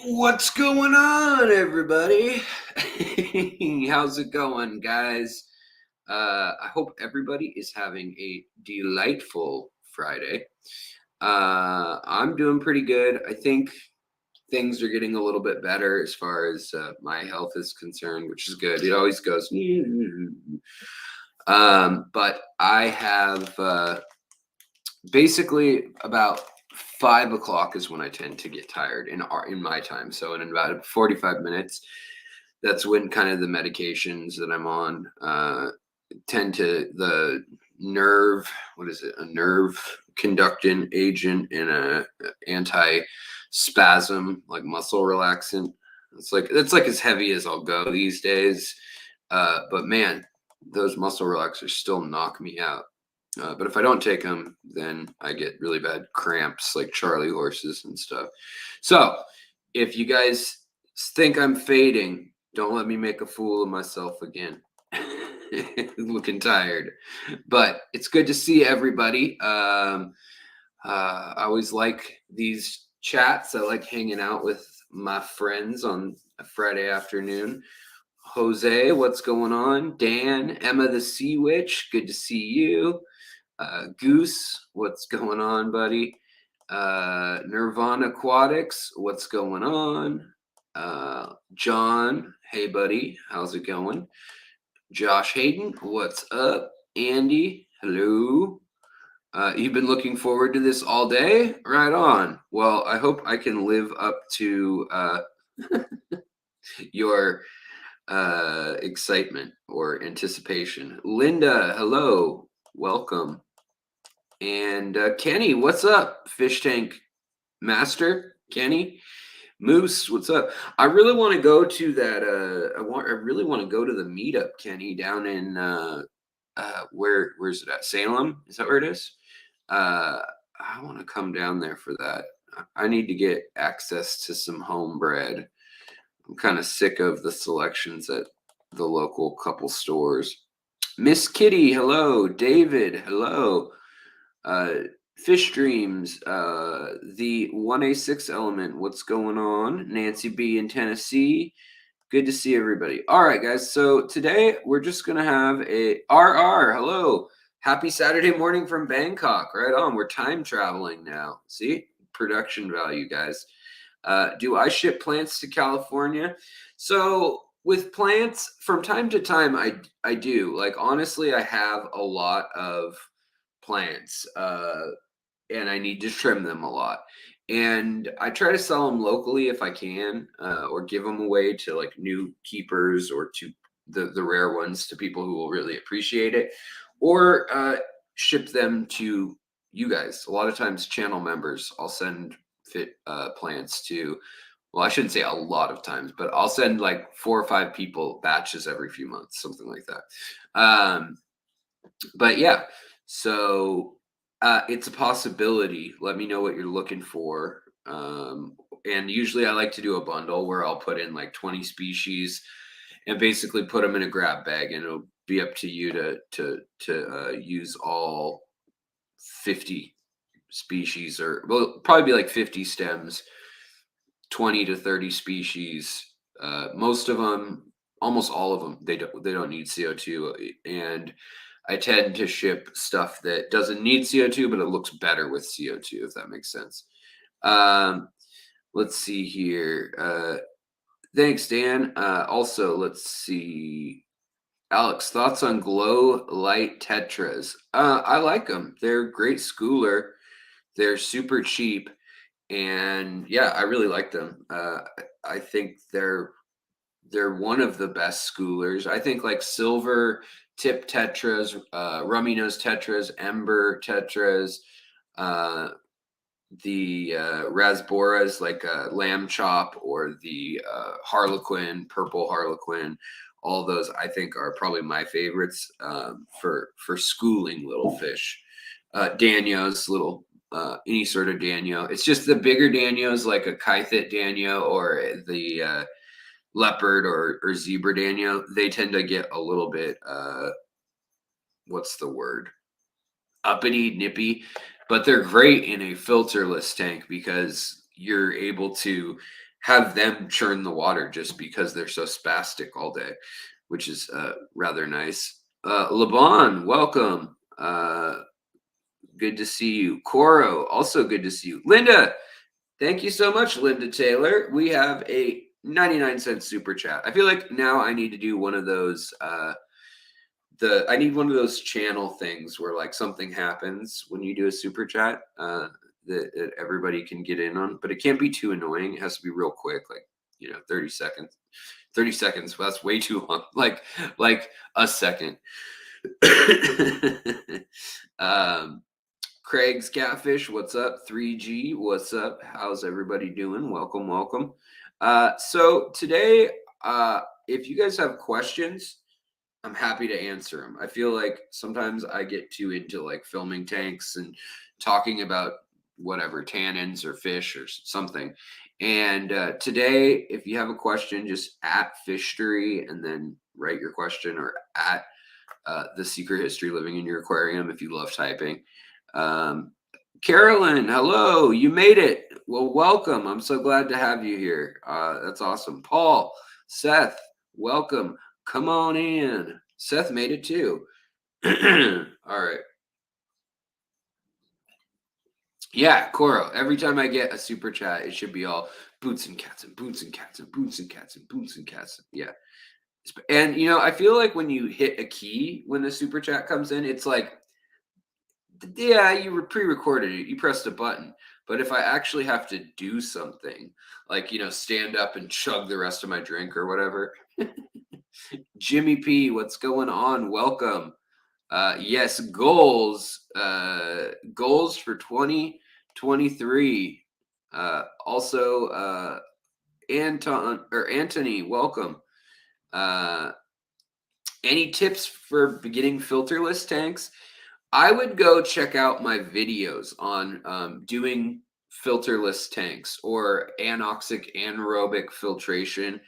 What's going on, everybody? How's it going, guys? I hope everybody is having a delightful Friday. I'm doing pretty good. I think things are getting a little bit better as far as my health is concerned, which is good. It always goes. But I have basically about 5 o'clock is when I tend to get tired in my time. So in about 45 minutes, that's when kind of the medications that I'm on tend to the nerve. What is it? A nerve conducting agent and a anti-spasm, like muscle relaxant. It's like as heavy as I'll go these days. But man, those muscle relaxers still knock me out. But if I don't take them, then I get really bad cramps like Charlie horses and stuff. So if you guys think I'm fading, don't let me make a fool of myself again. Looking tired. But it's good to see everybody. I always like these chats. I like hanging out with my friends on a Friday afternoon. Jose, what's going on? Dan, Emma the Sea Witch, good to see you. Goose, what's going on, buddy? Nirvana Aquatics, what's going on? John, hey, buddy, how's it going? Josh Hayden, what's up? Andy, hello. You've been looking forward to this all day? Right on. Well, I hope I can live up to your excitement or anticipation. Linda, hello. Welcome. And Kenny, what's up? Fish Tank Master, Kenny. Moose, what's up? I really want to go to that. I really want to go to the meetup, Kenny, down in where's it at? Salem? Is that where it is? I want to come down there for that. I need to get access to some home bread. I'm kind of sick of the selections at the local couple stores. Miss Kitty, hello. David, hello. Fish Dreams, the 1A6 element, what's going on? Nancy B in Tennessee, good to see everybody. All right, guys, so today we're just going to have a RR, hello. Happy Saturday morning from Bangkok, right on. We're time traveling now. See, production value, guys. Do I ship plants to California? So with plants, from time to time, I do. Like, honestly, I have a lot of plants and I need to trim them a lot. And I try to sell them locally if I can, or give them away to like new keepers or to the rare ones to people who will really appreciate it, or ship them to you guys. A lot of times, channel members, I'll send plants to. Well, I shouldn't say a lot of times, but I'll send like 4 or 5 people batches every few months, something like that. But yeah, so it's a possibility. Let me know what you're looking for. And usually I like to do a bundle where I'll put in like 20 species and basically put them in a grab bag, and it'll be up to you to use all 50 species, or well, probably be like 50 stems, 20 to 30 species. Most of them, almost all of them, they don't need CO2, and I tend to ship stuff that doesn't need CO2, but it looks better with CO2, if that makes sense. Let's see here. Thanks, Dan. Also, let's see. Alex, thoughts on glow light tetras? I like them. They're great schooler. They're super cheap. And yeah, I really like them. I think they're one of the best schoolers. I think like silver tip tetras, rummy nose tetras, ember tetras, the rasboras like lamb chop, or the harlequin, purple harlequin. All those I think are probably my favorites for schooling little fish. Danios, little any sort of danio. It's just the bigger danios like a kythit danio or the leopard or zebra danio. They tend to get a little bit what's the word, uppity, nippy, but they're great in a filterless tank because you're able to have them churn the water just because they're so spastic all day, which is rather nice. Laban, welcome. Good to see you. Coro, also good to see you. Linda, thank you so much, Linda Taylor. We have a 99-cent super chat. I feel like now I need to do one of those I need one of those channel things where like something happens when you do a super chat that everybody can get in on, but it can't be too annoying. It has to be real quick, like 30 seconds. 30 seconds. Well, that's way too long. Like a second. Craig's Catfish, what's up? 3G, what's up? How's everybody doing? Welcome, welcome. So today, if you guys have questions, I'm happy to answer them. I feel like sometimes I get too into like filming tanks and talking about whatever, tannins or fish or something. And today, if you have a question, just at Fishtory and then write your question, or at The Secret History Living in Your Aquarium if you love typing. Carolyn, hello, you made it. Well, welcome. I'm so glad to have you here. That's awesome. Paul, Seth, welcome. Come on in. Seth made it too. All right. Yeah, Coro. Every time I get a super chat, it should be all boots and cats and boots and cats and boots and cats and boots and cats. Yeah. And I feel like when you hit a key when the super chat comes in, it's like, yeah, you pre-recorded it, you pressed a button. But if I actually have to do something, like stand up and chug the rest of my drink or whatever. Jimmy P, what's going on? Welcome. Yes, goals for 2023. Also, Anthony, welcome. Any tips for beginning filterless tanks? I would go check out my videos on doing filterless tanks or anoxic anaerobic filtration.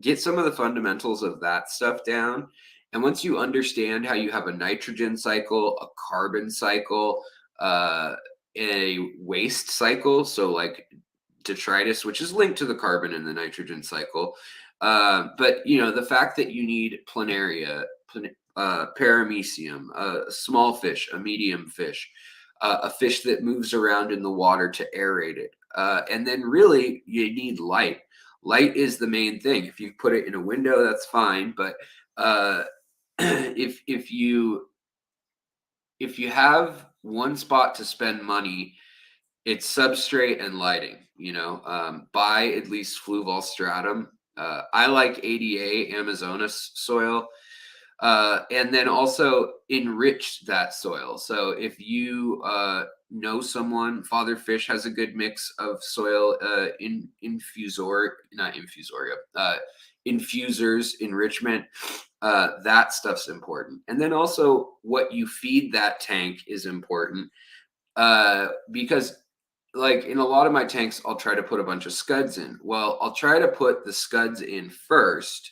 Get some of the fundamentals of that stuff down. And once you understand how you have a nitrogen cycle, a carbon cycle, a waste cycle, so like detritus, which is linked to the carbon and the nitrogen cycle. But the fact that you need planaria, paramecium, a small fish, a medium fish, a fish that moves around in the water to aerate it. And then really you need light. Light is the main thing. If you put it in a window, that's fine. But if you have one spot to spend money, it's substrate and lighting. Buy at least fluval stratum. I like ADA, Amazonas soil. And then also enrich that soil. So if you know someone, Father Fish has a good mix of soil infusers, enrichment. That stuff's important. And then also what you feed that tank is important, because like in a lot of my tanks, I'll try to put a bunch of scuds in. Well, I'll try to put the scuds in first,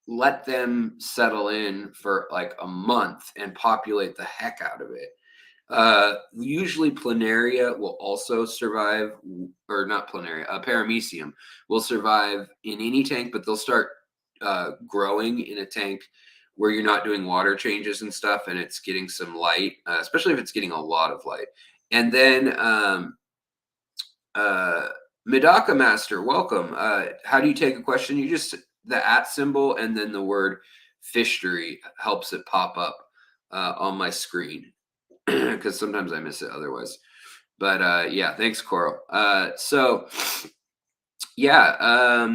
let them settle in for like a month and populate the heck out of it. Usually planaria will also survive, or not planaria, paramecium will survive in any tank, but they'll start growing in a tank where you're not doing water changes and stuff, and it's getting some light, especially if it's getting a lot of light. And then Medaka Master, welcome. How do you take a question? You just the @ symbol and then the word Fishtory helps it pop up on my screen, because sometimes I miss it otherwise. But yeah, thanks, Coral. So yeah,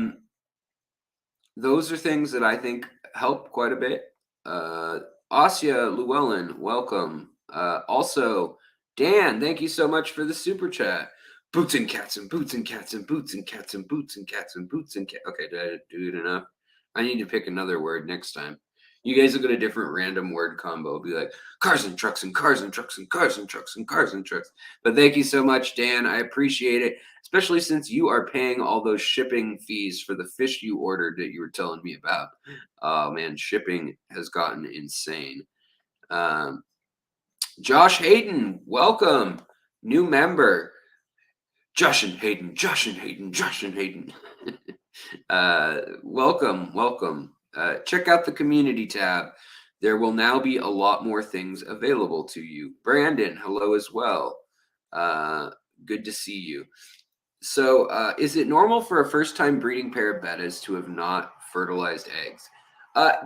those are things that I think help quite a bit. Asya Llewellyn, welcome. Also, Dan, thank you so much for the super chat. Boots and cats and boots and cats and boots and cats and boots and cats and boots and cats. Okay, did I do it enough? I need to pick another word next time. You guys will get a different random word combo. It'll be like cars and trucks and cars and trucks and cars and trucks and cars and trucks. But thank you so much, Dan. I appreciate it, especially since you are paying all those shipping fees for the fish you ordered that you were telling me about. Oh man, shipping has gotten insane. Josh Hayden, welcome, new member. Josh and Hayden, Josh and Hayden, Josh and Hayden. Welcome, welcome. Check out the community tab. There will now be a lot more things available to you. Brandon, hello as well. Uh, Good to see you. So, is it normal for a first-time breeding pair of bettas to have not fertilized eggs?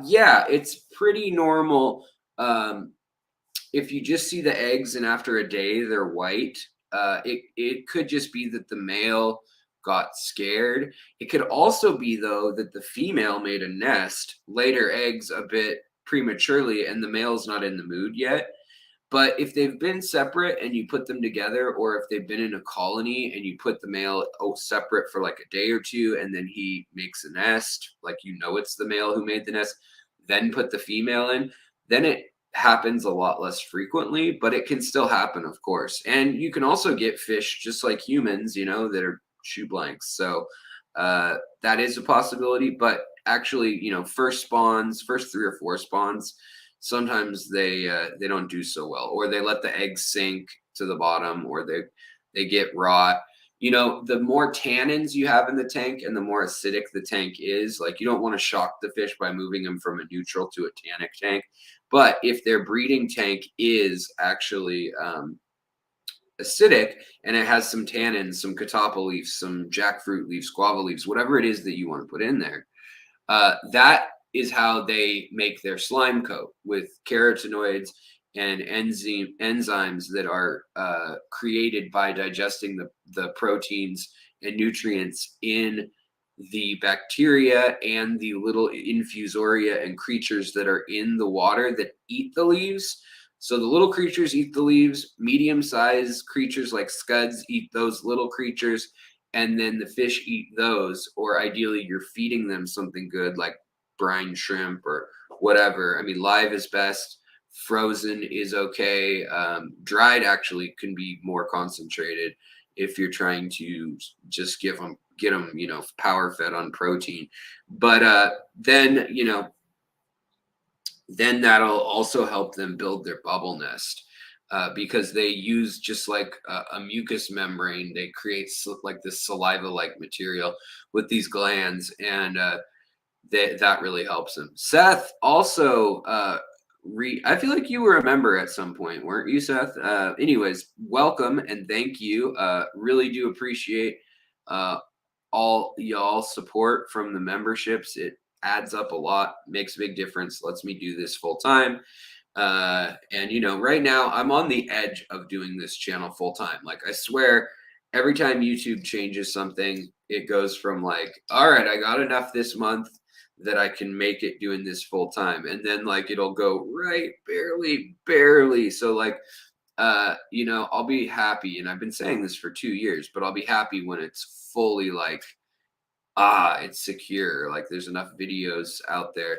Yeah, it's pretty normal. If you just see the eggs and after a day they're white, it could just be that the male got scared. It could also be though that the female made a nest, laid her eggs a bit prematurely, and the male's not in the mood yet. But if they've been separate and you put them together, or if they've been in a colony and you put the male separate for like a day or two, and then he makes a nest, like you know it's the male who made the nest, then put the female in, then it happens a lot less frequently, but it can still happen, of course. And you can also get fish just like humans, that are shoe blanks. So that is a possibility, but actually, first spawns, first 3 or 4 spawns, sometimes they don't do so well, or they let the eggs sink to the bottom, or they get rot. The more tannins you have in the tank and the more acidic the tank is, like you don't want to shock the fish by moving them from a neutral to a tannic tank. But if their breeding tank is actually acidic and it has some tannins, some catappa leaves, some jackfruit leaves, guava leaves, whatever it is that you want to put in there, that is how they make their slime coat with carotenoids and enzymes that are created by digesting the proteins and nutrients in the bacteria and the little infusoria and creatures that are in the water that eat the leaves. So the little creatures eat the leaves, medium-sized creatures like scuds eat those little creatures, and then the fish eat those, or ideally you're feeding them something good like brine shrimp or whatever. I mean, live is best, frozen is okay. Dried actually can be more concentrated if you're trying to just get them power fed on protein. But then that'll also help them build their bubble nest, because they use just like a mucus membrane. They create like this saliva-like material with these glands, and that really helps them. Seth also, I feel like you were a member at some point, weren't you, Seth? Anyways, welcome and thank you. Really do appreciate all y'all support from the memberships. It adds up a lot, makes a big difference, lets me do this full time. And right now I'm on the edge of doing this channel full time. Like, I swear, every time YouTube changes something, it goes from like, all right, I got enough this month that I can make it doing this full time. And then like it'll go right barely. So like, I'll be happy. And I've been saying this for 2 years, but I'll be happy when it's fully like, it's secure. Like there's enough videos out there.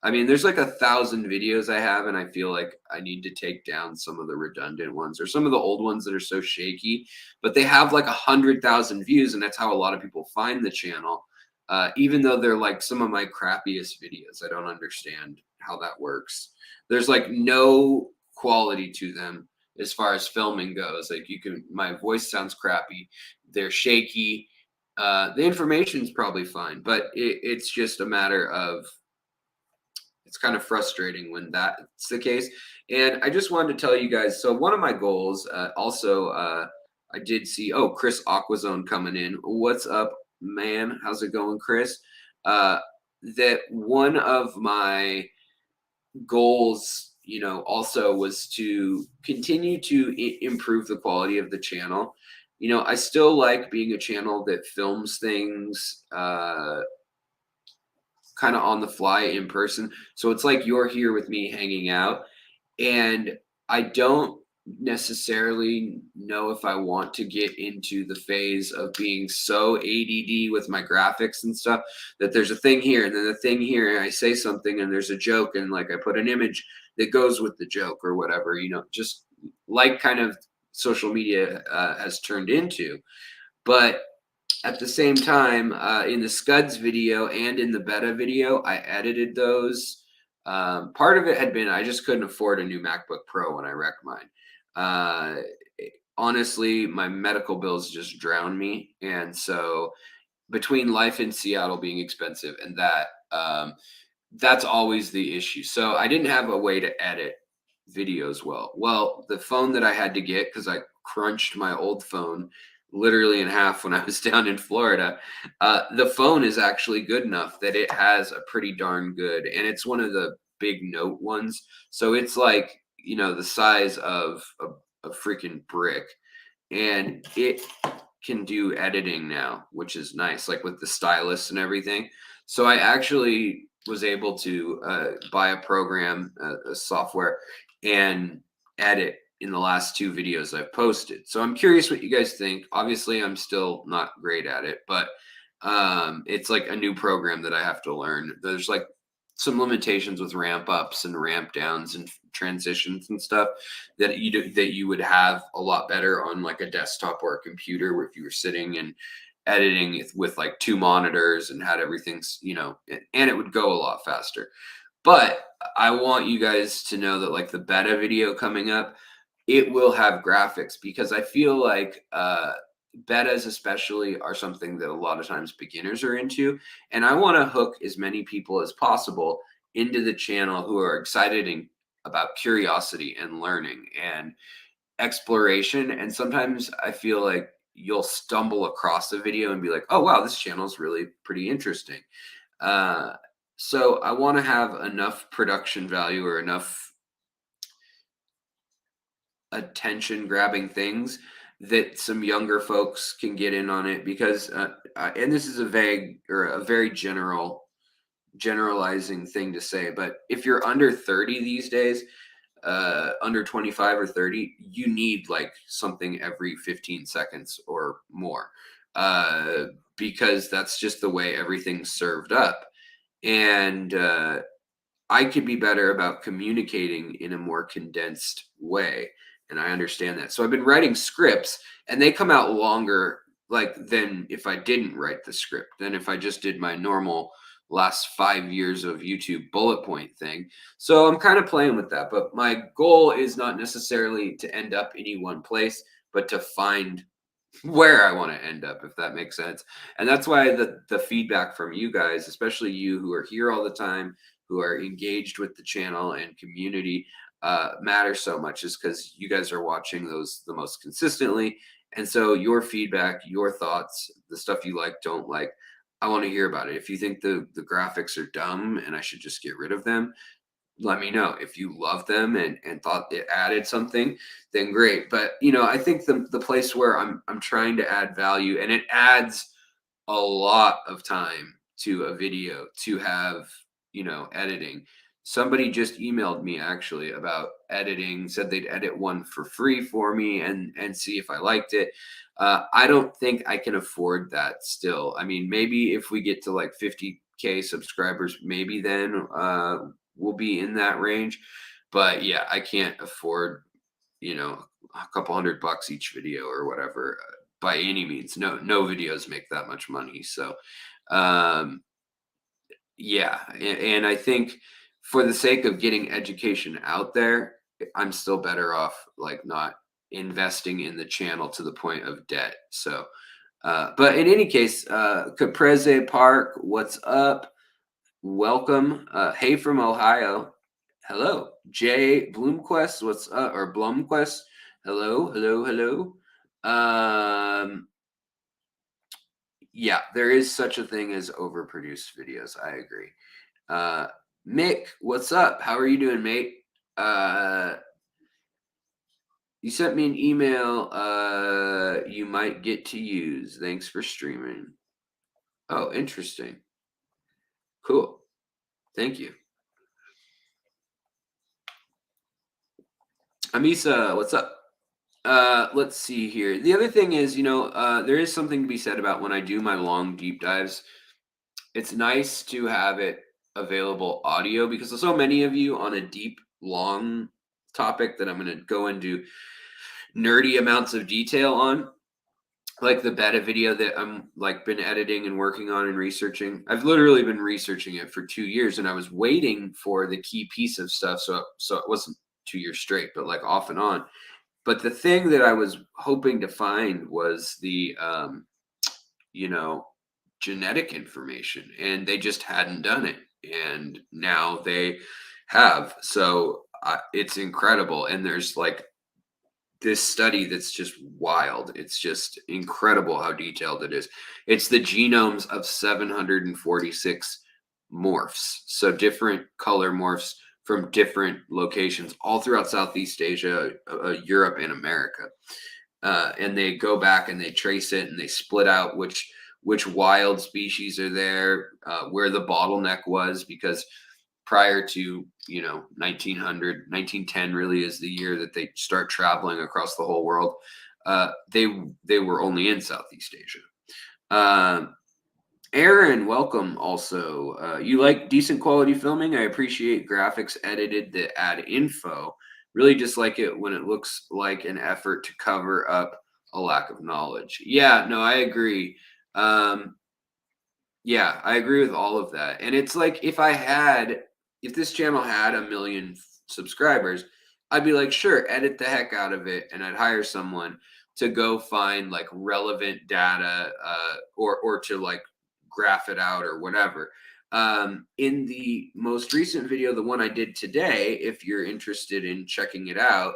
I mean, there's like 1,000 videos I have, and I feel like I need to take down some of the redundant ones or some of the old ones that are so shaky, but they have like 100,000 views, and that's how a lot of people find the channel. Even though they're like some of my crappiest videos, I don't understand how that works. There's like no quality to them as far as filming goes. Like my voice sounds crappy. They're shaky. The information's probably fine, but it's just a matter of, it's kind of frustrating when that's the case. And I just wanted to tell you guys, so one of my goals, I did see, Chris Aquazone coming in. What's up, man? How's it going, Chris? That one of my goals, also was to continue to improve the quality of the channel. I still like being a channel that films things kind of on the fly in person. So it's like you're here with me hanging out. And I don't necessarily know if I want to get into the phase of being so ADD with my graphics and stuff that there's a thing here and then a thing here, and I say something and there's a joke and like I put an image that goes with the joke or whatever, just like kind of social media has turned into. But at the same time, in the Scuds video and in the Betta video, I edited those. Part of it had been I just couldn't afford a new MacBook Pro when I wrecked mine. honestly, my medical bills just drown me. And so between life in Seattle being expensive and that, that's always the issue. So I didn't have a way to edit videos well. Well, the phone that I had to get, because I crunched my old phone literally in half when I was down in Florida, the phone is actually good enough that it has a pretty darn good, and it's one of the big Note ones. So it's like, the size of a freaking brick, and it can do editing now, which is nice, like with the stylus and everything. So I actually was able to buy a program, a software, and edit in the last 2 videos I've posted. So I'm curious what you guys think. Obviously, I'm still not great at it, but it's like a new program that I have to learn. There's like some limitations with ramp ups and ramp downs and transitions and stuff that you would have a lot better on like a desktop or a computer, where if you were sitting and editing with like 2 monitors and had everything's, and it would go a lot faster. But I want you guys to know that like the beta video coming up, it will have graphics, because I feel like betas especially are something that a lot of times beginners are into, and I want to hook as many people as possible into the channel who are excited and about curiosity and learning and exploration. And sometimes I feel like you'll stumble across a video and be like, oh wow, this channel is really pretty interesting. So I want to have enough production value or enough attention grabbing things that some younger folks can get in on it, because and this is a vague or a very generalizing thing to say, but if you're under 30 these days, under 25 or 30, you need like something every 15 seconds or more, because that's just the way everything's served up. And I could be better about communicating in a more condensed way. And I understand that. So I've been writing scripts, and they come out longer like than if I didn't write the script, than if I just did my normal last 5 years of YouTube bullet point thing. So I'm kind of playing with that. But my goal is not necessarily to end up any one place, but to find where I want to end up, if that makes sense. And that's why the feedback from you guys, especially you who are here all the time, who are engaged with the channel and community, matters so much, is because you guys are watching those the most consistently. And so your feedback, your thoughts, the stuff you like, don't like, I want to hear about it. If you think the graphics are dumb and I should just get rid of them, let me know. If you love them and thought it added something, then great. But I think the place where I'm trying to add value, and it adds a lot of time to a video to have, editing. Somebody just emailed me actually about editing, said they'd edit one for free for me and see if I liked it. I don't think I can afford that still. I mean, maybe if we get to like 50K subscribers, maybe then we'll be in that range. But yeah, I can't afford, a couple $100 each video or whatever, by any means. No videos make that much money. So yeah, and I think for the sake of getting education out there, I'm still better off like not investing in the channel to the point of debt. So but in any case, Caprese Park, what's up? Welcome. Hey from Ohio. Hello. Jay Bloomquest, what's up? Or Blumquest. Hello, hello, hello. Yeah, there is such a thing as overproduced videos. I agree. Mick, what's up? How are you doing, mate? You sent me an email you might get to use. Thanks for streaming. Oh, interesting. Cool. Thank you. Amisa, what's up? Let's see here. The other thing is, there is something to be said about when I do my long deep dives. It's nice to have it available audio, because there's so many of you on a deep, long topic that I'm going to go into nerdy amounts of detail on, like the beta video that I'm like been editing and working on and researching. I've literally been researching it for 2 years, and I was waiting for the key piece of stuff. So it wasn't 2 years straight, but like off and on. But the thing that I was hoping to find was the you know, genetic information, and they just hadn't done it, and now they have. So it's incredible, and there's like this study that's just wild. It's just incredible how detailed it is. It's the genomes of 746 morphs, so different color morphs from different locations all throughout Southeast Asia, Europe, and America. And they go back and they trace it and they split out which wild species are there, where the bottleneck was, because prior to 1900, 1910 really is the year that they start traveling across the whole world. They were only in Southeast Asia. Aaron, welcome. Also, you like decent quality filming? I appreciate graphics edited that add info. Really dislike it when it looks like an effort to cover up a lack of knowledge. Yeah, no, I agree. Yeah, I agree with all of that. And it's like if this channel had 1 million subscribers, I'd be like, sure, edit the heck out of it, and I'd hire someone to go find like relevant data, or to like graph it out or whatever. In the most recent video, the one I did today, if you're interested in checking it out,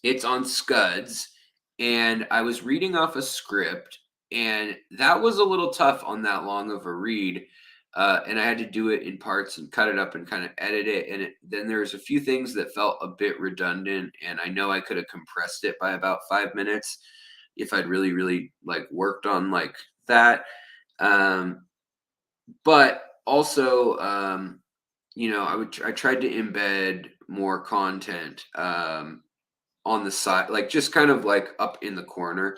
it's on Scuds, and I was reading off a script, and that was a little tough on that long of a read. And I had to do it in parts and cut it up and kind of edit it. And then there's a few things that felt a bit redundant, and I know I could have compressed it by about 5 minutes if I'd really, really like worked on like that. But also, I tried to embed more content on the side, like just kind of like up in the corner,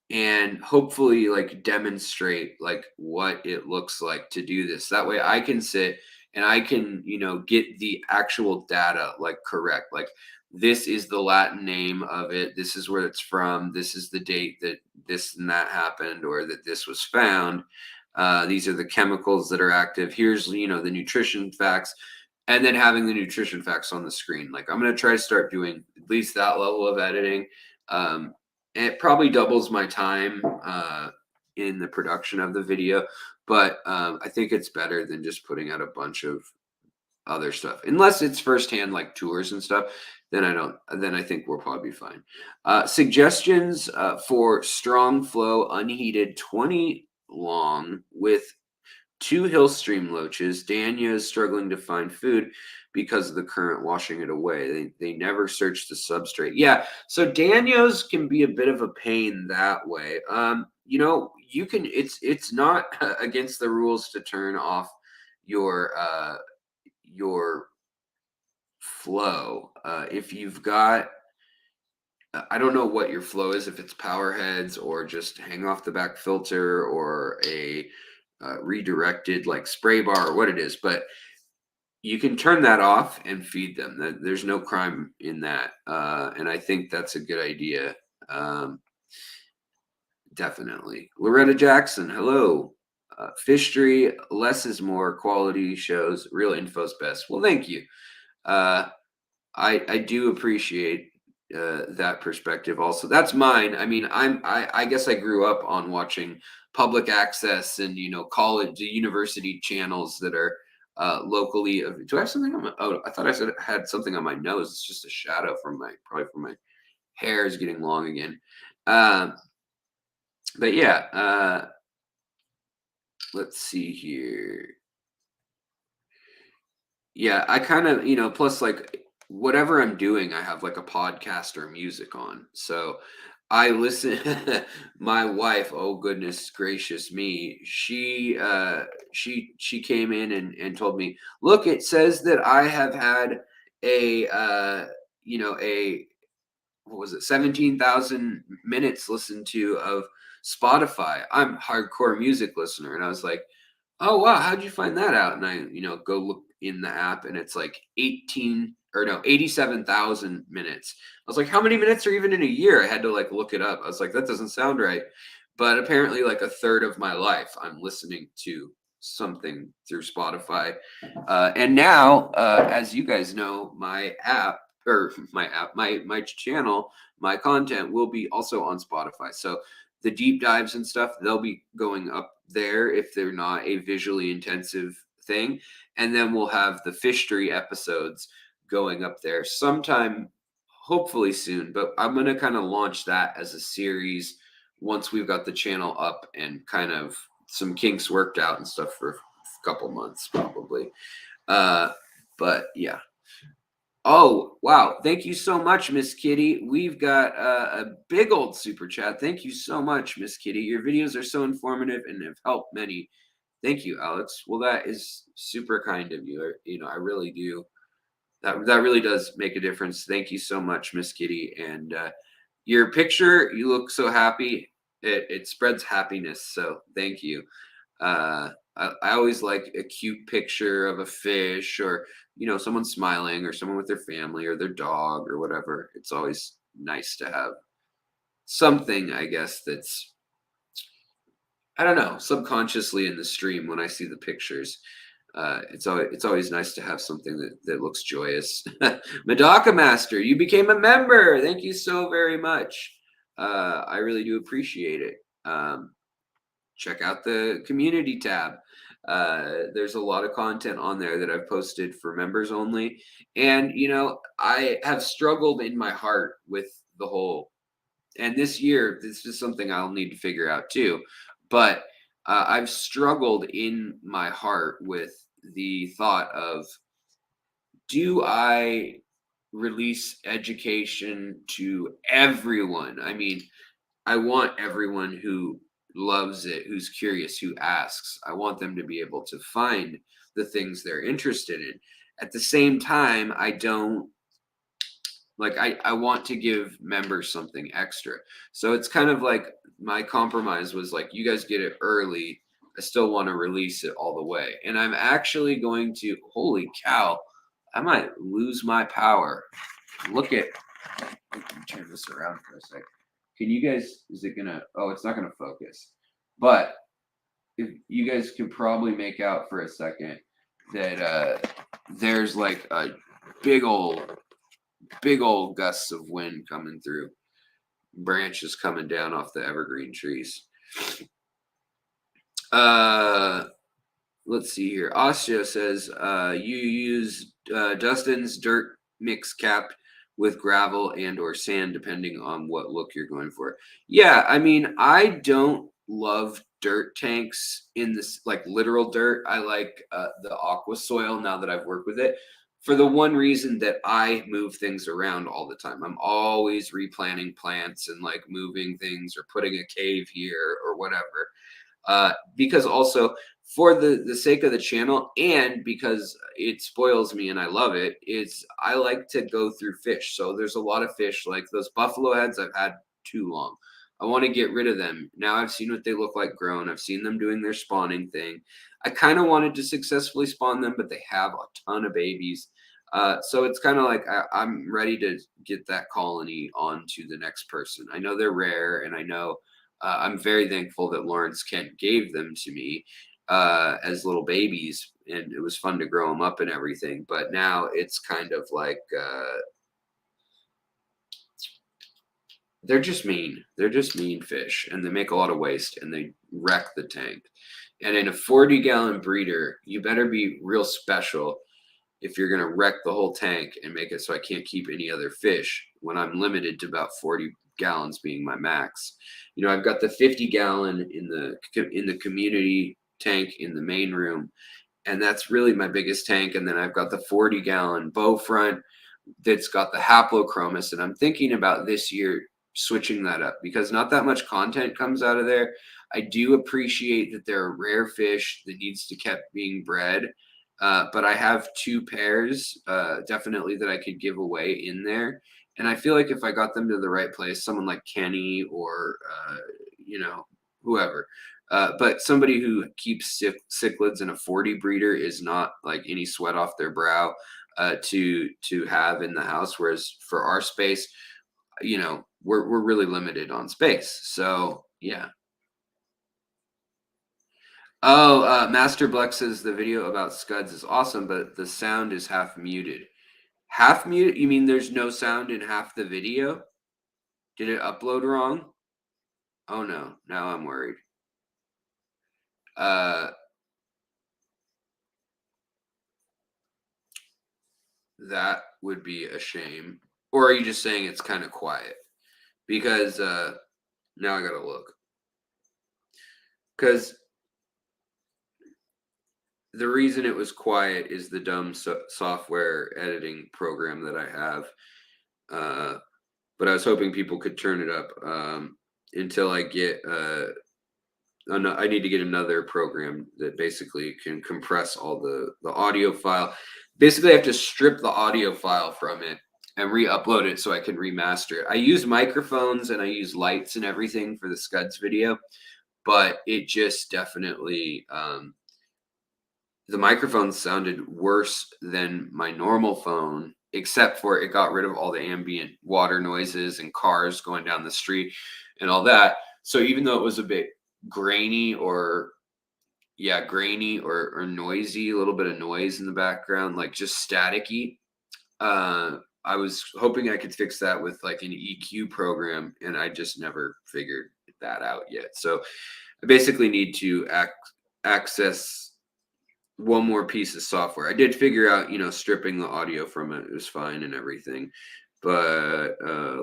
and hopefully like demonstrate like what it looks like to do this. That way I can sit and I can, get the actual data like correct. Like, this is the Latin name of it. This is where it's from. This is the date that this and that happened, or that this was found. These are the chemicals that are active. Here's, the nutrition facts, and then having the nutrition facts on the screen. Like, I'm going to try to start doing at least that level of editing. And it probably doubles my time in the production of the video, but I think it's better than just putting out a bunch of other stuff, unless it's firsthand like tours and stuff. Then I think we'll probably be fine. Suggestions for strong flow unheated 20 long with 2 hill stream loaches. Dania is struggling to find food because of the current washing it away. They never search the substrate. Yeah, so Danios can be a bit of a pain that way. You can. It's not against the rules to turn off your flow if you've got. I don't know what your flow is, if it's power heads or just hang off the back filter or a redirected like spray bar or what it is, but you can turn that off and feed them. There's no crime in that, and I think that's a good idea. Definitely. Loretta Jackson, hello. Fishery, less is more. Quality shows, real info's best. Well, thank you. I do appreciate that perspective also. That's mine. I mean, I guess I grew up on watching public access and college, university channels that are locally. Do I have something on my? Oh, I thought I said I had something on my nose. It's just a shadow from my hair is getting long again. But yeah, let's see here. Yeah, I kind of, plus like whatever I'm doing, I have like a podcast or music on. So I listen. My wife, oh goodness gracious me, she came in and told me, look, it says that I have had a a what was it, 17,000 minutes listened to of Spotify. I'm a hardcore music listener, and I was like, oh wow, how'd you find that out? And I go look in the app, and it's like 87,000 minutes. I was like, how many minutes are even in a year? I had to like look it up. I was like, that doesn't sound right. But apparently like a third of my life I'm listening to something through Spotify. And now, as you guys know, my app or my app, my channel, my content will be also on Spotify. So the deep dives and stuff, they'll be going up there if they're not a visually intensive thing. And then we'll have the fishery episodes going up there sometime, hopefully soon. But I'm gonna kind of launch that as a series once we've got the channel up and kind of some kinks worked out and stuff for a couple months probably. Uh, but yeah. Oh, wow. Thank you so much, Miss Kitty. We've got a big old super chat. Thank you so much, Miss Kitty. Your videos are so informative and have helped many. Thank you, Alex. Well, that is super kind of you. You know, I really do. That really does make a difference. Thank you so much, Miss Kitty. And your picture, you look so happy. It spreads happiness. So thank you. I always like a cute picture of a fish or, you know, someone smiling or someone with their family or their dog or whatever. It's always nice to have something, I guess, that's, I don't know, subconsciously in the stream when I see the pictures. It's always nice to have something that looks joyous. Madaka Master, you became a member. Thank you so very much. I really do appreciate it. Check out the community tab. There's a lot of content on there that I've posted for members only. And, you know, I have struggled in my heart with the whole, and this year, this is something I'll need to figure out too. But I've struggled in my heart with the thought of, do I release education to everyone? I mean, I want everyone who loves it, who's curious, who asks, I want them to be able to find the things they're interested in. At the same time, I don't like, I want to give members something extra. So it's kind of like my compromise was like, you guys get it early. I still want to release it all the way. And I'm actually going to, holy cow, I might lose my power. Look at, let me turn this around for a sec. Can you guys, is it gonna, oh, it's not gonna focus. But if you guys can probably make out for a second that there's like a big old gusts of wind coming through, branches coming down off the evergreen trees. Let's see here. Osteo says you use Dustin's dirt mix capped with gravel and or sand depending on what look you're going for. Yeah, I mean, I don't love dirt tanks in this like literal dirt. I like the aqua soil now that I've worked with it, for the one reason that I move things around all the time. I'm always replanting plants and like moving things or putting a cave here or whatever. Because also for the sake of the channel and because it spoils me and I love it, is I like to go through fish. So there's a lot of fish like those buffalo heads I've had too long. I want to get rid of them. Now I've seen what they look like grown. I've seen them doing their spawning thing. I kind of wanted to successfully spawn them, but they have a ton of babies. So it's kind of like I'm ready to get that colony on to the next person. I know they're rare, and I know I'm very thankful that Lawrence Kent gave them to me as little babies, and it was fun to grow them up and everything. But now it's kind of like they're just mean. They're just mean fish, and they make a lot of waste, and they wreck the tank. And in a 40-gallon breeder, you better be real special if you're going to wreck the whole tank and make it so I can't keep any other fish when I'm limited to about 40 gallons being my max. You know, I've got the 50-gallon in the community tank in the main room, and that's really my biggest tank. And then I've got the 40-gallon bow front that's got the haplochromis, and I'm thinking about this year switching that up because not that much content comes out of there. I do appreciate that there are rare fish that needs to keep being bred. But I have two pairs definitely that I could give away in there. And I feel like if I got them to the right place, someone like Kenny or, you know, whoever, but somebody who keeps cichlids in a 40 breeder is not like any sweat off their brow to have in the house. Whereas for our space, you know, we're really limited on space. So yeah. Oh, Master Blex says the video about scuds is awesome, but the sound is half muted. Half mute? You mean there's no sound in half the video? Did it upload wrong? Oh no, now I'm worried. That would be a shame. Or are you just saying it's kind of quiet? Because now I gotta look. Because the reason it was quiet is the dumb software editing program that I have. But I was hoping people could turn it up until I get I need to get another program that basically can compress all the audio file. Basically, I have to strip the audio file from it and re-upload it so I can remaster it. I use microphones and I use lights and everything for the Scuds video, but it just definitely the microphone sounded worse than my normal phone, except for it got rid of all the ambient water noises and cars going down the street and all that. So even though it was a bit grainy or noisy, a little bit of noise in the background, like just staticky, I was hoping I could fix that with like an EQ program, and I just never figured that out yet. So I basically need to access one more piece of software. I did figure out, stripping the audio from it was fine and everything. But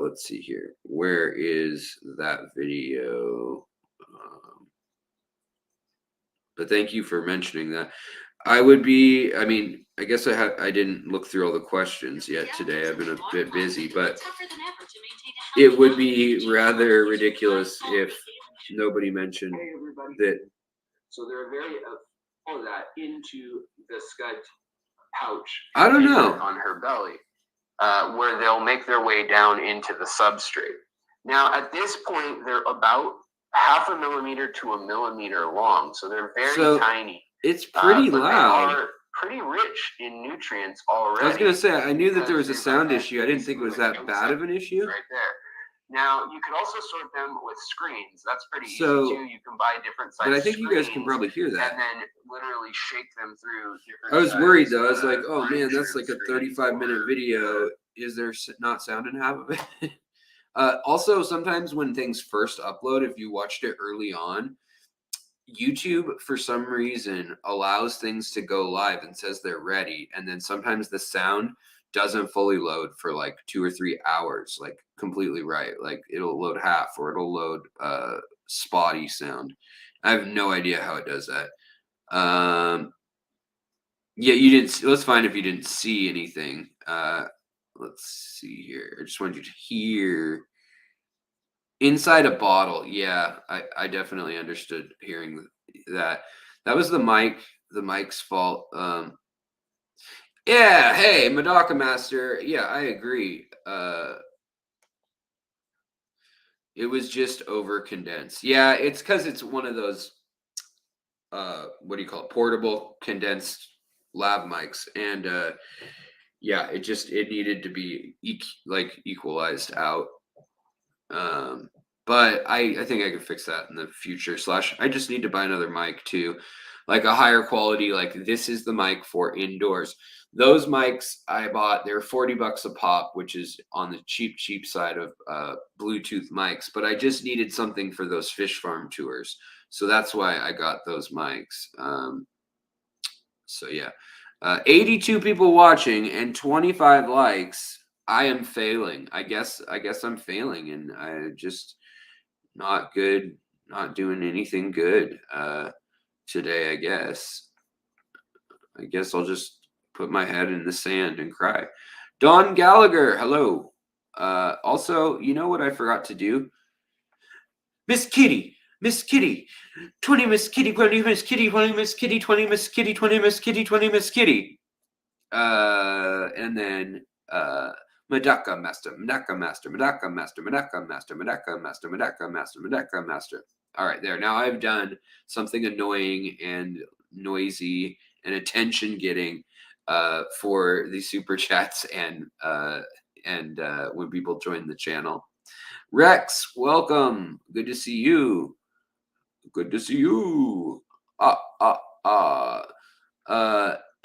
let's see here. Where is that video? But thank you for mentioning that. I guess I didn't look through all the questions yet today. I've been a bit busy, but it would be rather ridiculous if nobody mentioned that. So they're very pull that into the Scud pouch. I don't know. On her belly, where they'll make their way down into the substrate. Now, at this point, they're about 0.5 millimeter to 1 millimeter long, so they're very tiny. It's pretty loud. They are pretty rich in nutrients already. I was going to say, I knew that there was a sound issue. I didn't think it was that bad of an issue. Right there. Now, you can also sort them with screens. That's pretty easy too. You can buy different sizes. But I think you guys can probably hear that. And then literally shake them through different. I was worried though. I was like, oh man, that's like a 35-minute video. Is there not sound in half of it? Also, sometimes when things first upload, if you watched it early on, YouTube, for some reason, allows things to go live and says they're ready. And then sometimes the sound doesn't fully load for like 2 or 3 hours, like completely right. Like it'll load half or it'll load spotty sound. I have no idea how it does that. Yeah, you didn't. Let's find if you didn't see anything. Let's see here. I just wanted you to hear inside a bottle. Yeah, I definitely understood hearing that. That was the mic's fault. Yeah, hey, Madaka Master. Yeah, I agree. It was just over condensed. Yeah, it's because it's one of those what do you call it? Portable condensed lab mics. And yeah, it needed to be equalized out. But I think I could fix that in the future. / I just need to buy another mic too, like a higher quality. Like this is the mic for indoors. Those mics I bought, they're $40 a pop, which is on the cheap side of Bluetooth mics. But I just needed something for those fish farm tours, so that's why I got those mics. So yeah, 82 people watching and 25 likes. I am failing. I guess I'm failing, and I just not good, not doing anything good today. I guess I'll just put my head in the sand and cry. Don Gallagher, hello. Also, you know what I forgot to do? Miss Kitty, 20 Miss Kitty, 20 Miss Kitty, 20 Miss Kitty, 20 Miss Kitty, 20 Miss Kitty, 20 Miss Kitty. And then Madaka Master, Madaka Master, Madaka Master, Madaka Master, Madaka Master, Madaka Master, Madaka Master. All right, there. Now I've done something annoying and noisy and attention getting for the super chats and when people join the channel. Rex, welcome. Good to see you. Good to see you.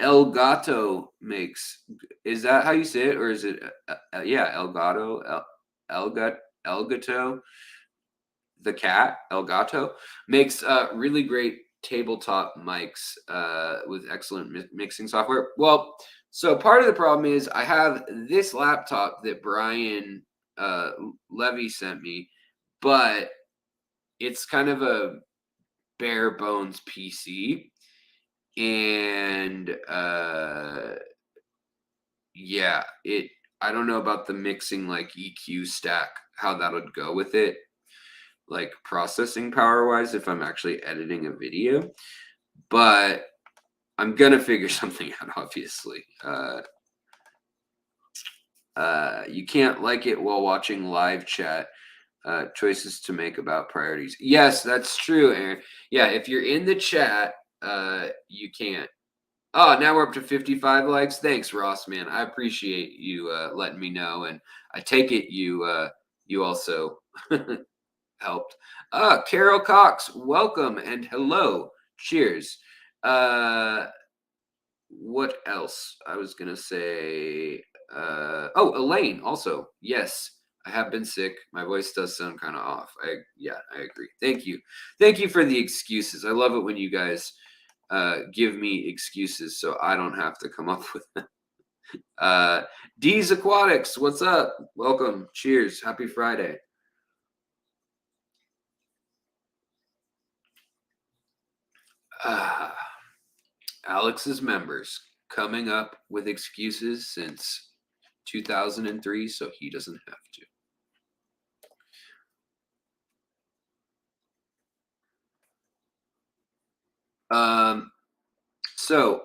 El Gato makes. Is that how you say it, or is it? Yeah, El Gato, El Gato, the cat, El Gato makes really great tabletop mics with excellent mixing software. Well, so part of the problem is I have this laptop that Brian uh, Levy sent me, but it's kind of a bare bones PC, and yeah, it. I don't know about the mixing like EQ stack, how that would go with it, like processing power wise, if I'm actually editing a video. But I'm gonna figure something out, obviously. You can't like it while watching live chat. Choices to make about priorities. Yes, that's true, Aaron. Yeah, if you're in the chat, you can't. Oh, now we're up to 55 likes. Thanks, Ross, man. I appreciate you letting me know, and I take it you also helped. Carol Cox, welcome and hello. Cheers. What else? I was gonna say. Oh, Elaine, also. Yes, I have been sick. My voice does sound kind of off. I agree. Thank you for the excuses. I love it when you guys give me excuses so I don't have to come up with them. D's Aquatics, what's up? Welcome. Cheers. Happy Friday. Alex's members coming up with excuses since 2003, so he doesn't have to. So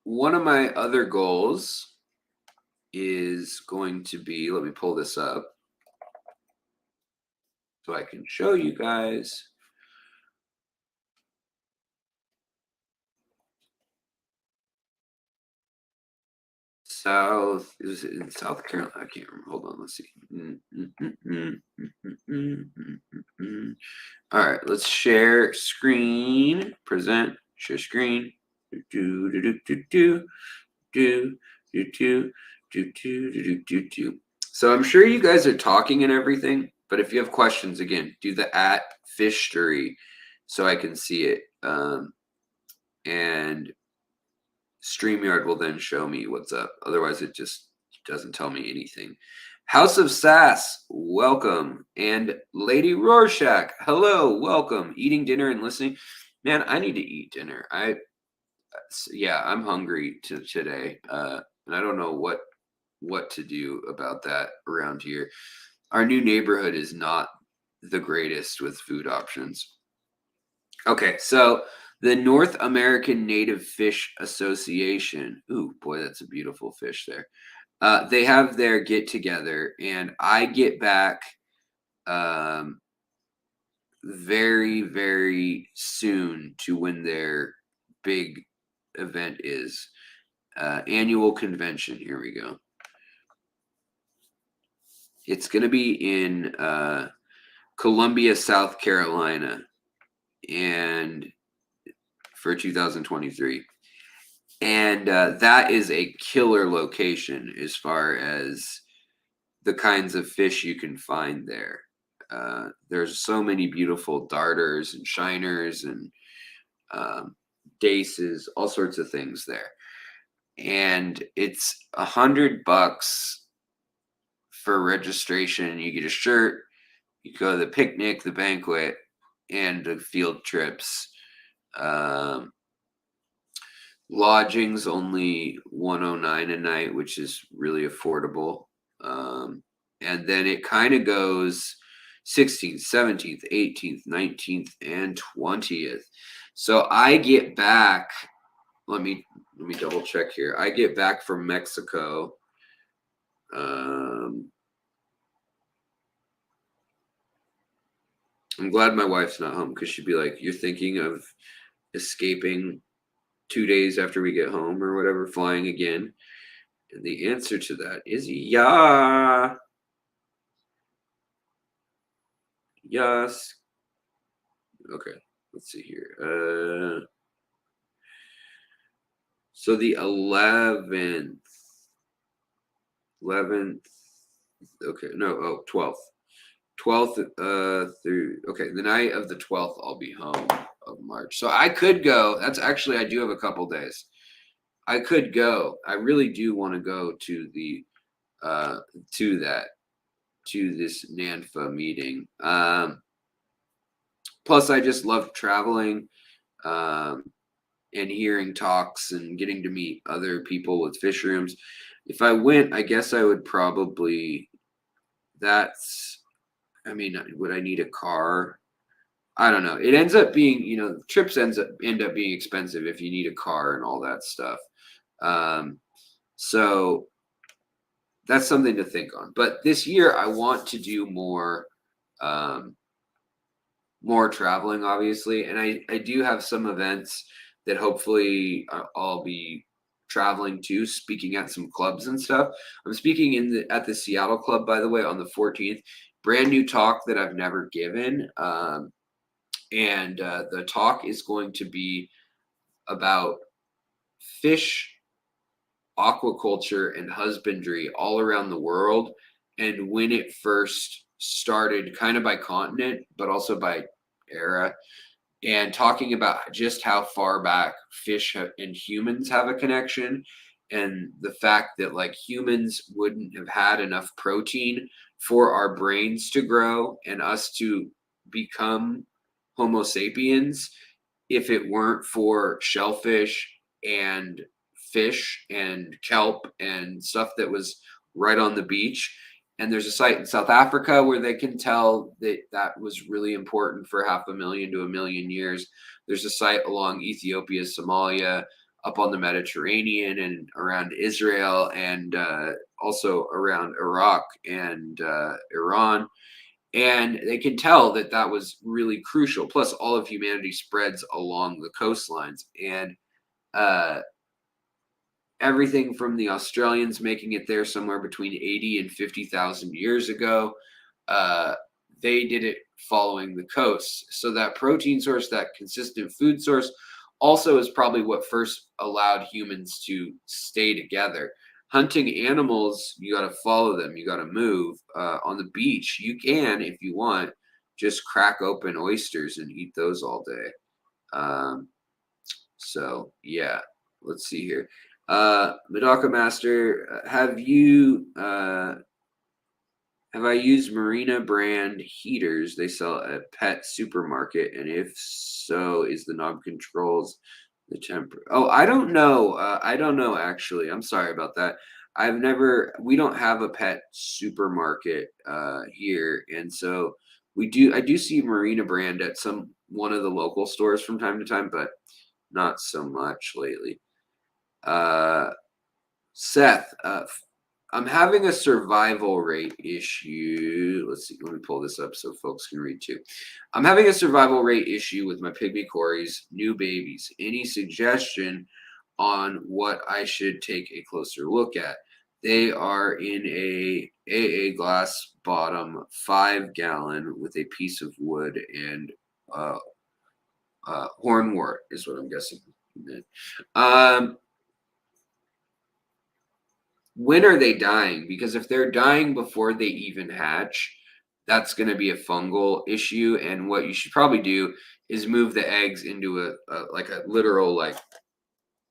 one of my other goals is going to be, let me pull this up so I can show you guys. Is it in South Carolina? I can't remember. Hold on, let's see. All right, let's share screen, present, share screen. Do do do do do do do do do do do do do. So I'm sure you guys are talking and everything, but if you have questions, again, do the @Fishtory so I can see it. And StreamYard will then show me what's up. Otherwise, it just doesn't tell me anything. House of Sass, welcome. And Lady Rorschach, hello, welcome. Eating dinner and listening. Man, I need to eat dinner. Yeah, I'm hungry today. And I don't know what to do about that around here. Our new neighborhood is not the greatest with food options. Okay, so the North American Native Fish Association. Ooh, boy, that's a beautiful fish there. They have their get together, and I get back very, very soon to when their big event is. Annual convention. Here we go. It's going to be in Columbia, South Carolina, and for 2023. And that is a killer location as far as the kinds of fish you can find there. There's so many beautiful darters and shiners and daces, all sorts of things there. And it's $100 for registration. You get a shirt, you go to the picnic, the banquet, and the field trips. Lodging's only $109 a night, which is really affordable. And then it kind of goes 16th, 17th, 18th, 19th, and 20th. So I get back. Let me double check here. I get back from Mexico. I'm glad my wife's not home because she'd be like, "You're thinking of escaping 2 days after we get home or whatever, flying again?" And the answer to that is yeah. Yes. Okay, let's see here. So the 11th, okay, no, oh, 12th through, okay, the night of the 12th I'll be home of March. So I could go. That's actually, I do have a couple days. I could go. I really do want to go to the uh to that to this NANFA meeting. Plus I just love traveling um and hearing talks and getting to meet other people with fish rooms. If I went, I guess I would probably, that's, I mean, would I need a car? I don't know. It ends up being, trips end up being expensive if you need a car and all that stuff. Um, so that's something to think on. But this year, I want to do um, more traveling, obviously, and I do have some events that hopefully I'll be traveling to, speaking at some clubs and stuff. I'm speaking at the Seattle club, by the way, on the 14th. Brand new talk that I've never given. And the talk is going to be about fish aquaculture and husbandry all around the world, and when it first started, kind of by continent but also by era, and talking about just how far back and humans have a connection, and the fact that like humans wouldn't have had enough protein for our brains to grow and us to become Homo sapiens if it weren't for shellfish and fish and kelp and stuff that was right on the beach. And there's a site in South Africa where they can tell that that was really important for 500,000 to 1,000,000 years. There's a site along Ethiopia, Somalia, up on the Mediterranean and around Israel, and also around Iraq and Iran. And they can tell that that was really crucial. Plus, all of humanity spreads along the coastlines. And uh, everything from the Australians making it there somewhere between 80 and 50,000 years ago, uh, they did it following the coast. So that protein source, that consistent food source, also is probably what first allowed humans to stay together. Hunting animals, you got to follow them, you got to move. On the beach, you can, if you want, just crack open oysters and eat those all day. So yeah, let's see here. Medaka Master, have I used Marina brand heaters they sell at pet supermarket? And if so, is the knob controls the temper? Oh, I don't know. I don't know actually. I'm sorry about that. We don't have a pet supermarket here. And so I do see Marina brand at one of the local stores from time to time, but not so much lately. Seth, I'm having a survival rate issue. Let's see. Let me pull this up so folks can read too. I'm having a survival rate issue with my pygmy cories, new babies. Any suggestion on what I should take a closer look at? They are in a AA glass bottom 5-gallon with a piece of wood and hornwort is what I'm guessing. When are they dying? Because if they're dying before they even hatch, that's going to be a fungal issue. And what you should probably do is move the eggs into a literal like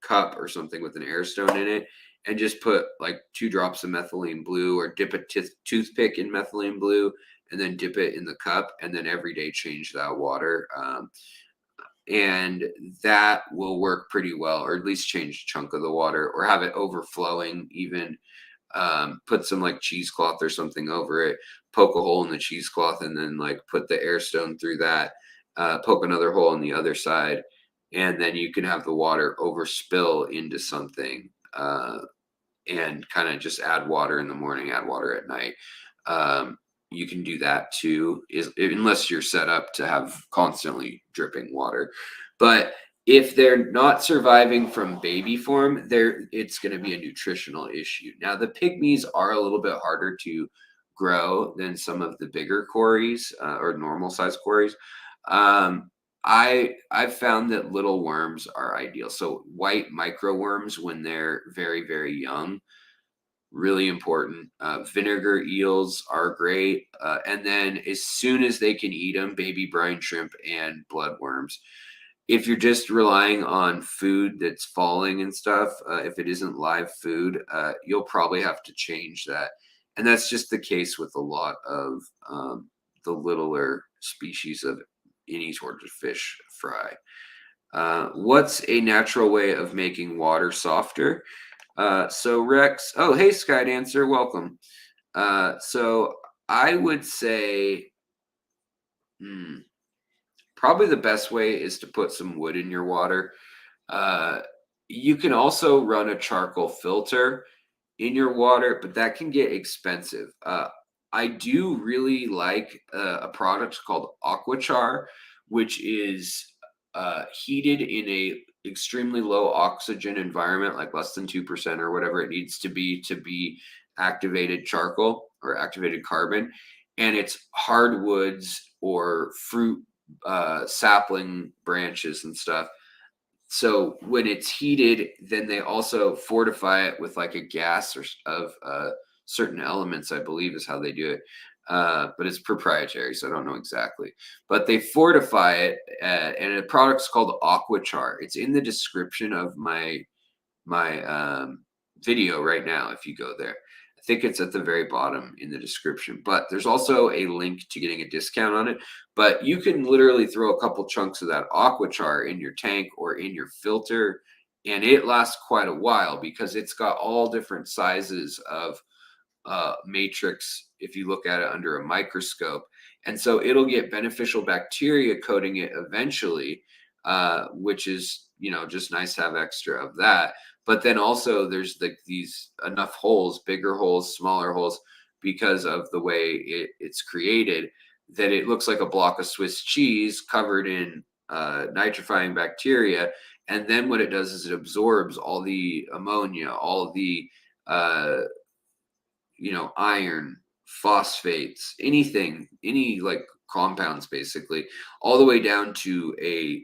cup or something with an air stone in it, and just put like 2 drops of methylene blue, or dip a toothpick in methylene blue and then dip it in the cup, and then every day change that water. And that will work pretty well, or at least change a chunk of the water, or have it overflowing even. Put some like cheesecloth or something over it, poke a hole in the cheesecloth, and then like put the air stone through that, poke another hole on the other side, and then you can have the water overspill into something, and kind of just add water in the morning, add water at night. You can do that too, unless you're set up to have constantly dripping water. But if they're not surviving from baby form, it's going to be a nutritional issue. Now, the pygmies are a little bit harder to grow than some of the bigger cories, or normal size cories. I've found that little worms are ideal. So white micro worms when they're very, very young, really important. Vinegar eels are great. And then as soon as they can eat them, baby brine shrimp and bloodworms. If you're just relying on food that's falling and stuff, if it isn't live food, you'll probably have to change that. And that's just the case with a lot of the littler species of any sort of fish fry. What's a natural way of making water softer? So Rex, oh, hey, Skydancer, welcome. So I would say, hmm, probably the best way is to put some wood in your water. Uh, you can also run a charcoal filter in your water, but that can get expensive. I do really like a product called AQUA CHAR, which is heated in a extremely low oxygen environment, like less than 2% or whatever it needs to be activated charcoal or activated carbon. And it's hardwoods or fruit sapling branches and stuff. So when it's heated, then they also fortify it with like a gas or of certain elements, I believe is how they do it. But it's proprietary, so I don't know exactly. But they fortify it, and the product's called AQUA CHAR. It's in the description of my video right now if you go there. I think it's at the very bottom in the description, but there's also a link to getting a discount on it. But you can literally throw a couple chunks of that AQUA CHAR in your tank or in your filter, and it lasts quite a while because it's got all different sizes of matrix if you look at it under a microscope. And so it'll get beneficial bacteria coating it eventually, which is, just nice to have extra of that. But then also there's these enough holes, bigger holes, smaller holes, because of the way it's created, that it looks like a block of Swiss cheese covered in nitrifying bacteria. And then what it does is it absorbs all the ammonia, all the iron, phosphates, anything, any like compounds basically, all the way down to a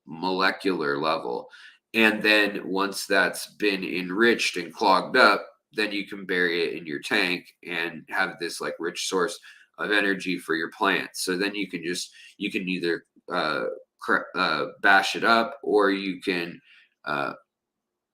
molecular level. And then once that's been enriched and clogged up, then you can bury it in your tank and have this like rich source of energy for your plants. So then you can either bash it up, or you can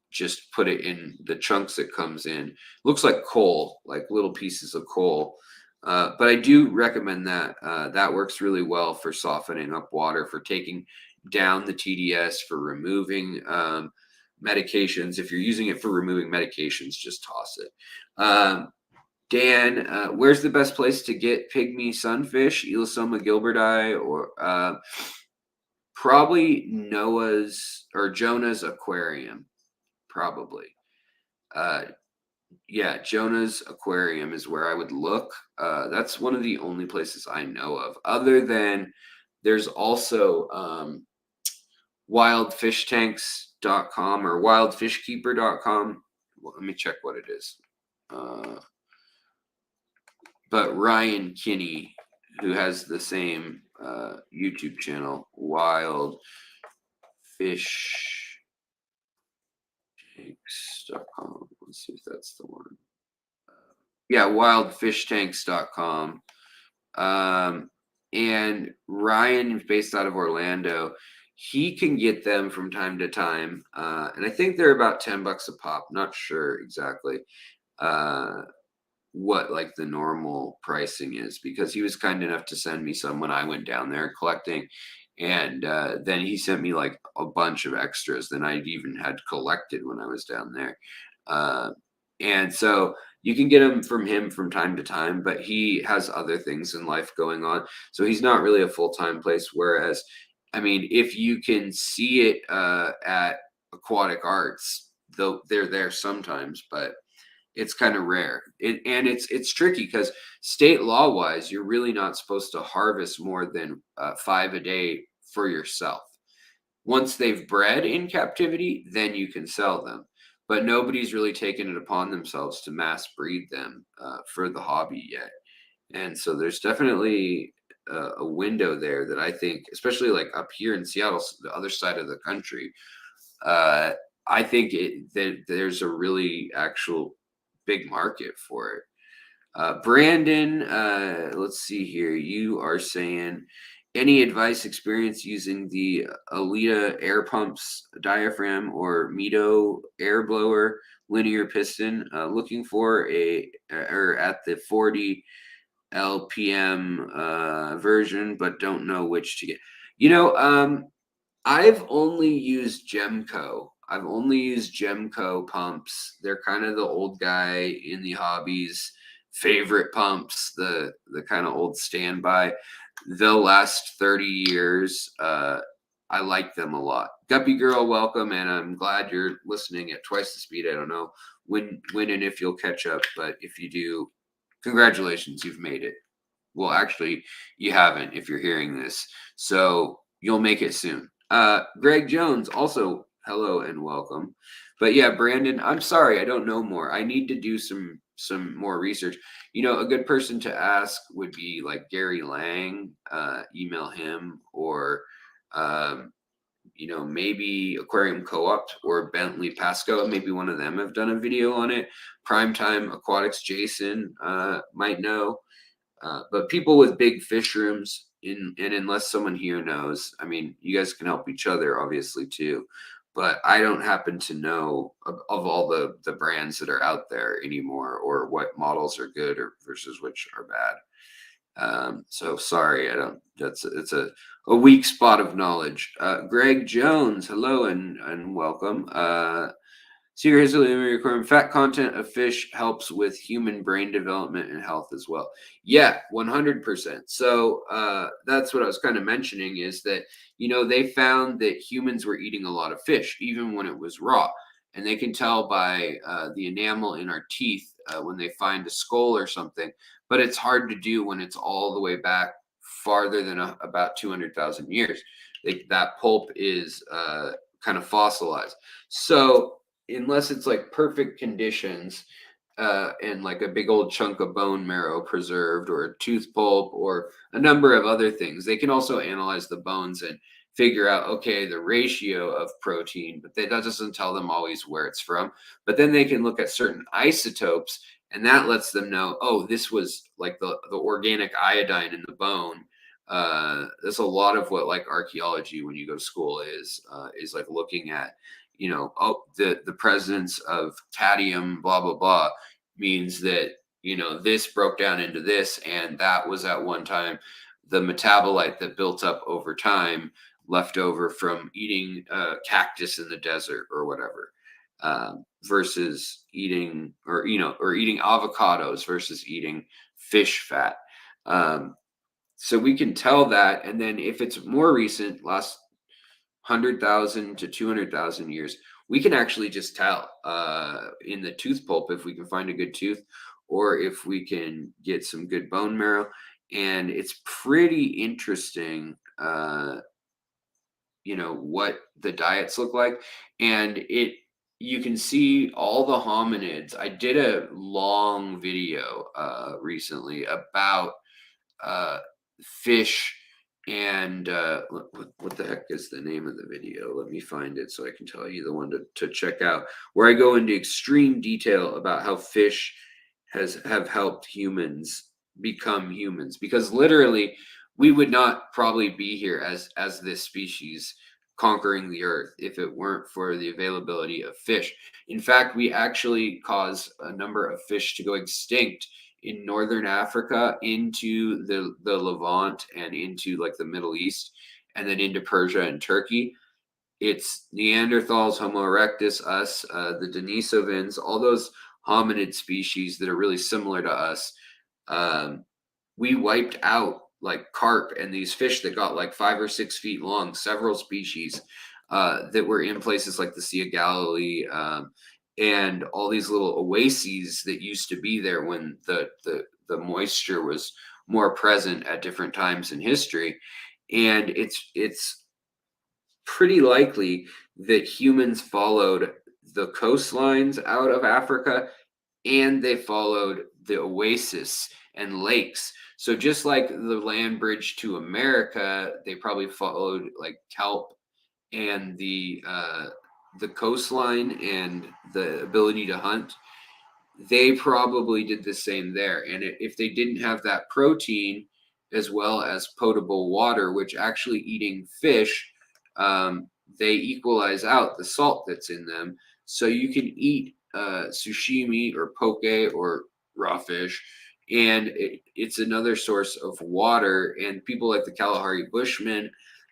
just put it in the chunks it comes in. Looks like coal, like little pieces of coal. But I do recommend that. That works really well for softening up water, for taking down the TDS, for removing medications. If you're using it for removing medications, just toss it. Dan, where's the best place to get pygmy sunfish, Elosoma gilberti, or probably Jonah's aquarium? Probably. Yeah, Jonah's aquarium is where I would look. That's one of the only places I know of. Other than there's also wildfishtanks.com or wildfishkeeper.com. Well, let me check what it is. But Ryan Kinney, who has the same YouTube channel, Wild Fish tanks.com. Let's see if that's the one. Yeah, wildfishtanks.com. And Ryan is based out of Orlando. He can get them from time to time. And I think they're about $10 a pop. Not sure exactly what like the normal pricing is, because he was kind enough to send me some when I went down there collecting. And then he sent me like a bunch of extras than I'd even had collected when I was down there. And so you can get them from him from time to time, but he has other things in life going on. So he's not really a full-time place. Whereas, I mean, if you can see it at Aquatic Arts, though they're there sometimes, but it's kind of rare. It's tricky because state law wise, you're really not supposed to harvest more than 5 a day for yourself. Once they've bred in captivity, then you can sell them. But nobody's really taken it upon themselves to mass breed them for the hobby yet. And so there's definitely a window there that I think, especially like up here in Seattle, the other side of the country, I think that there's a really actual big market for it. Brandon, let's see here. You are saying, any advice, experience using the Alita air pumps diaphragm or Mito air blower linear piston? Looking for or at the 40 LPM version, but don't know which to get. I've only used Gemco. I've only used Gemco pumps. They're kind of the old guy in the hobbies favorite pumps, the kind of old standby. They'll last 30 years. I like them a lot. Guppy Girl, welcome, and I'm glad you're listening at twice the speed. I don't know when and if you'll catch up, but if you do, congratulations, you've made it. Well, actually, you haven't if you're hearing this, so you'll make it soon. Greg Jones, also hello and welcome. But yeah, Brandon, I'm sorry, I don't know more. I need to do some more research. A good person to ask would be like Gary Lang. Email him, or maybe Aquarium Co-op or Bentley Pasco. Maybe one of them have done a video on it. Primetime Aquatics Jason might know. But people with big fish rooms, and unless someone here knows, I mean, you guys can help each other, obviously, too. But I don't happen to know of all the brands that are out there anymore, or what models are good or versus which are bad. So sorry, I don't. It's a weak spot of knowledge. Greg Jones, hello and welcome. Secret history requirement: fat content of fish helps with human brain development and health as well. Yeah, 100%. So that's what I was kind of mentioning, is that they found that humans were eating a lot of fish even when it was raw, and they can tell by the enamel in our teeth when they find a skull or something. But it's hard to do when it's all the way back farther than about 200,000 years. That pulp is kind of fossilized. So unless it's like perfect conditions and like a big old chunk of bone marrow preserved, or a tooth pulp, or a number of other things, they can also analyze the bones and figure out, okay, the ratio of protein, but that doesn't tell them always where it's from. But then they can look at certain isotopes, and that lets them know, oh, this was like the organic iodine in the bone. There's a lot of what like archaeology, when you go to school, is like looking at, the presence of cadmium, blah blah blah, means that this broke down into this, and that was at one time the metabolite that built up over time, left over from eating cactus in the desert or whatever, versus eating or eating avocados versus eating fish fat. So we can tell that, and then if it's more recent, last 100,000 to 200,000 years, we can actually just tell in the tooth pulp, if we can find a good tooth, or if we can get some good bone marrow. And it's pretty interesting, what the diets look like. And you can see all the hominids. I did a long video recently about fish, and what the heck is the name of the video? Let me find it so I can tell you the one to check out, where I go into extreme detail about how fish have helped humans become humans, because literally we would not probably be here as this species conquering the earth if it weren't for the availability of fish. In fact, we actually cause a number of fish to go extinct in northern Africa, into the Levant, and into like the Middle East, and then into Persia and Turkey. It's Neanderthals, Homo erectus, us, the Denisovans, all those hominid species that are really similar to us. We wiped out like carp and these fish that got like 5 or 6 feet long, several species that were in places like the Sea of Galilee, and all these little oases that used to be there when the moisture was more present at different times in history. And it's pretty likely that humans followed the coastlines out of Africa, and they followed the oasis and lakes So just like the land bridge to America, they probably followed like kelp and the coastline and the ability to hunt. They probably did the same there. And if they didn't have that protein as well as potable water, which actually eating fish, they equalize out the salt that's in them. So you can eat sushimi or poke or raw fish, and it's another source of water. And people like the Kalahari Bushmen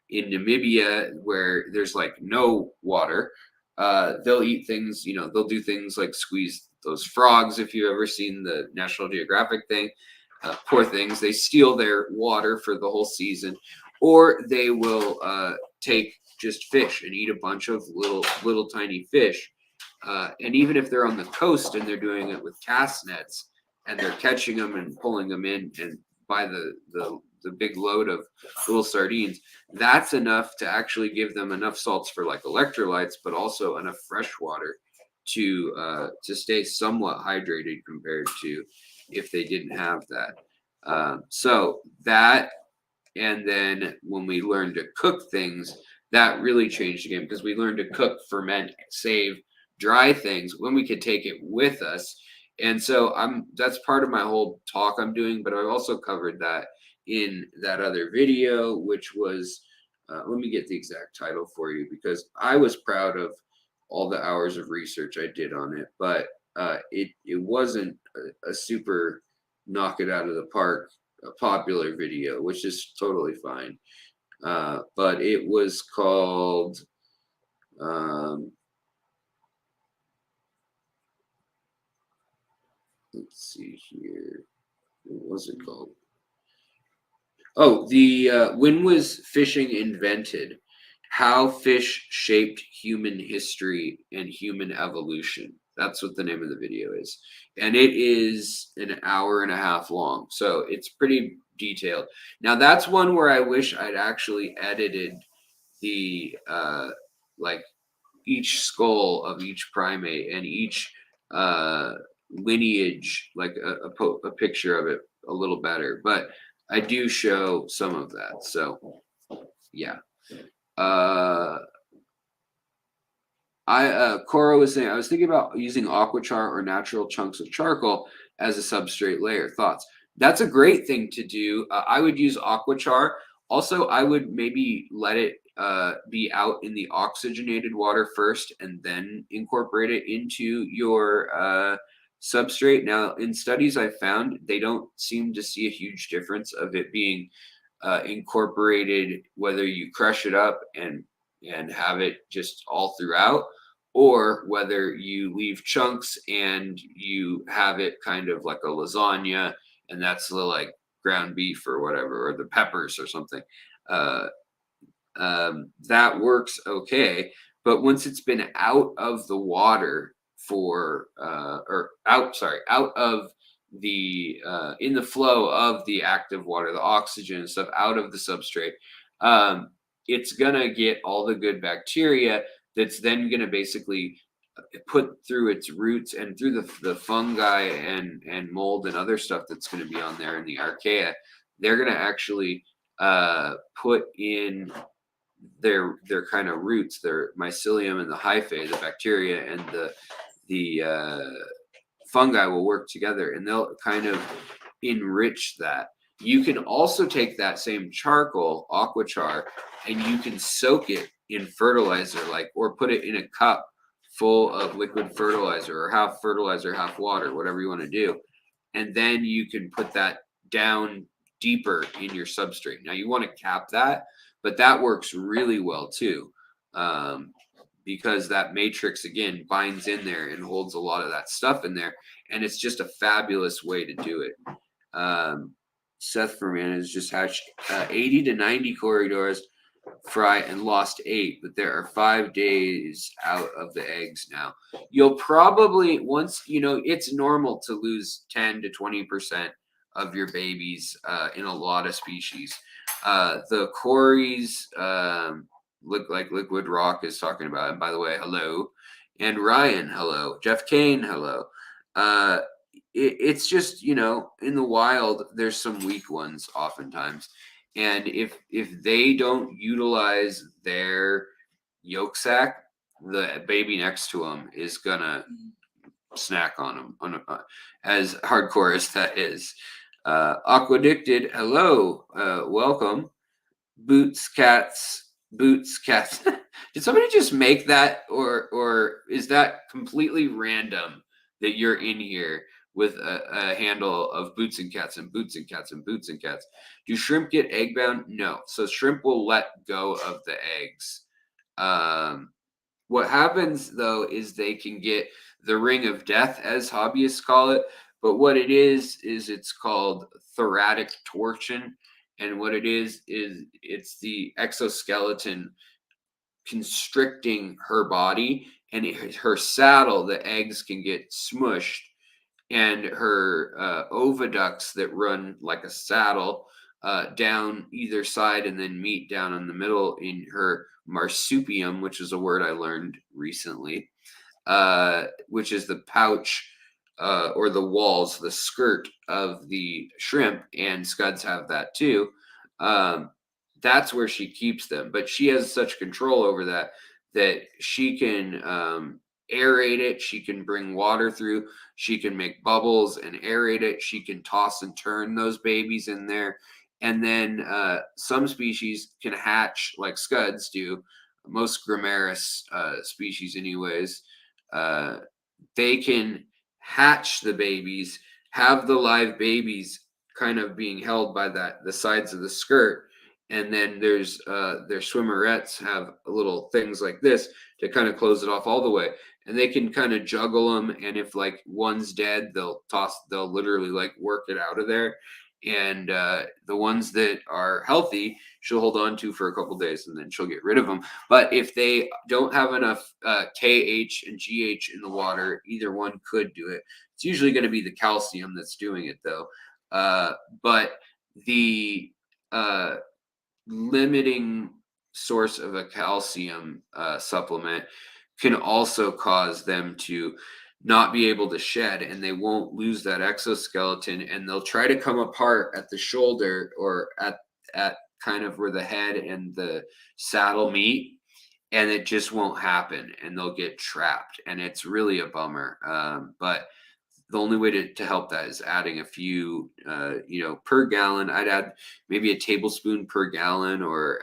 in Namibia, where there's like no water, they'll eat things, they'll do things like squeeze those frogs. If you've ever seen the National Geographic thing, poor things, they steal their water for the whole season, or they will take just fish and eat a bunch of little tiny fish. And even if they're on the coast and they're doing it with cast nets and they're catching them and pulling them in and by the big load of little sardines, that's enough to actually give them enough salts for like electrolytes, but also enough fresh water to stay somewhat hydrated compared to if they didn't have that. So that, and then when we learned to cook things, that really changed the game because we learned to cook, ferment, save, dry things when we could take it with us. And so that's part of my whole talk I'm doing, but I've also covered that in that other video, which was, let me get the exact title for you because I was proud of all the hours of research I did on it, but it wasn't a super knock it out of the park, a popular video, which is totally fine. But it was called, let's see here. What was it called? Oh, when was fishing invented? How fish shaped human history and human evolution. That's what the name of the video is. And it is an hour and a half long. So it's pretty detailed. Now that's one where I wish I'd actually edited the like each skull of each primate and each lineage, like a picture of it a little better. But I do show some of that. So yeah. Cora was saying, I was thinking about using aqua char or natural chunks of charcoal as a substrate layer. Thoughts? That's a great thing to do. I would use aqua char. Also, I would maybe let it be out in the oxygenated water first and then incorporate it into your substrate. Now, in studies I found, they don't seem to see a huge difference of it being incorporated, whether you crush it up and have it just all throughout, or whether you leave chunks and you have it kind of like a lasagna, and that's the like ground beef or whatever, or the peppers or something. That works okay, but once it's been out of the water for out of the in the flow of the active water, the oxygen and stuff out of the substrate, it's gonna get all the good bacteria that's then gonna basically put through its roots and through the fungi and mold and other stuff that's going to be on there in the archaea. They're going to actually put in their kind of roots, their mycelium and the hyphae, the bacteria and the fungi will work together and they'll kind of enrich that. You can also take that same charcoal, aqua char, and you can soak it in fertilizer, or put it in a cup full of liquid fertilizer, or half fertilizer, half water, whatever you want to do. And then you can put that down deeper in your substrate. Now you want to cap that, but that works really well too, because that matrix again binds in there and holds a lot of that stuff in there, and it's just a fabulous way to do it. Seth Furman has just hatched 80 to 90 corridors, fry, and lost 8, but there are 5 days out of the eggs now. You'll probably, once, it's normal to lose 10 to 20% of your babies in a lot of species. The Corys, look like Liquid Rock is talking about, and by the way, hello. And Ryan, hello. Jeff Kane, hello. it's just, you know, in the wild, there's some weak ones oftentimes. And if they don't utilize their yolk sac, the baby next to them is gonna snack on them, as hardcore as that is. Aquadicted, hello, welcome. Boots cats. Did somebody just make that, or is that completely random that you're in here with a handle of boots and cats and boots and cats and boots and cats? Do shrimp get egg bound? No. So shrimp will let go of the eggs. What happens though is they can get the ring of death, as hobbyists call it. But what it is it's called thoracic torsion. And what it is it's the exoskeleton constricting her body, and her saddle, the eggs can get smushed, and her oviducts that run like a saddle down either side and then meet down in the middle in her marsupium, which is a word I learned recently, which is the pouch or the walls, the skirt of the shrimp, and scuds have that too. That's where she keeps them, but she has such control over that that she can aerate it. She can bring water through. She can make bubbles and aerate it. She can toss and turn those babies in there. And then some species can hatch like scuds do. Most Gramaris species, anyways, they can hatch the babies, have the live babies kind of being held by the sides of the skirt, and then there's their swimmerettes have little things like this to kind of close it off all the way, and they can kind of juggle them, and if like one's dead, they'll literally like work it out of there, and the ones that are healthy she'll hold on to for a couple days and then she'll get rid of them. But if they don't have enough KH and GH in the water, either one could do it. It's usually going to be the calcium that's doing it though. But the limiting source of a calcium supplement can also cause them to not be able to shed, and they won't lose that exoskeleton, and they'll try to come apart at the shoulder or at kind of where the head and the saddle meet, and it just won't happen, and they'll get trapped, and it's really a bummer. But the only way to help that is adding a few, per gallon. I'd add maybe a tablespoon per gallon or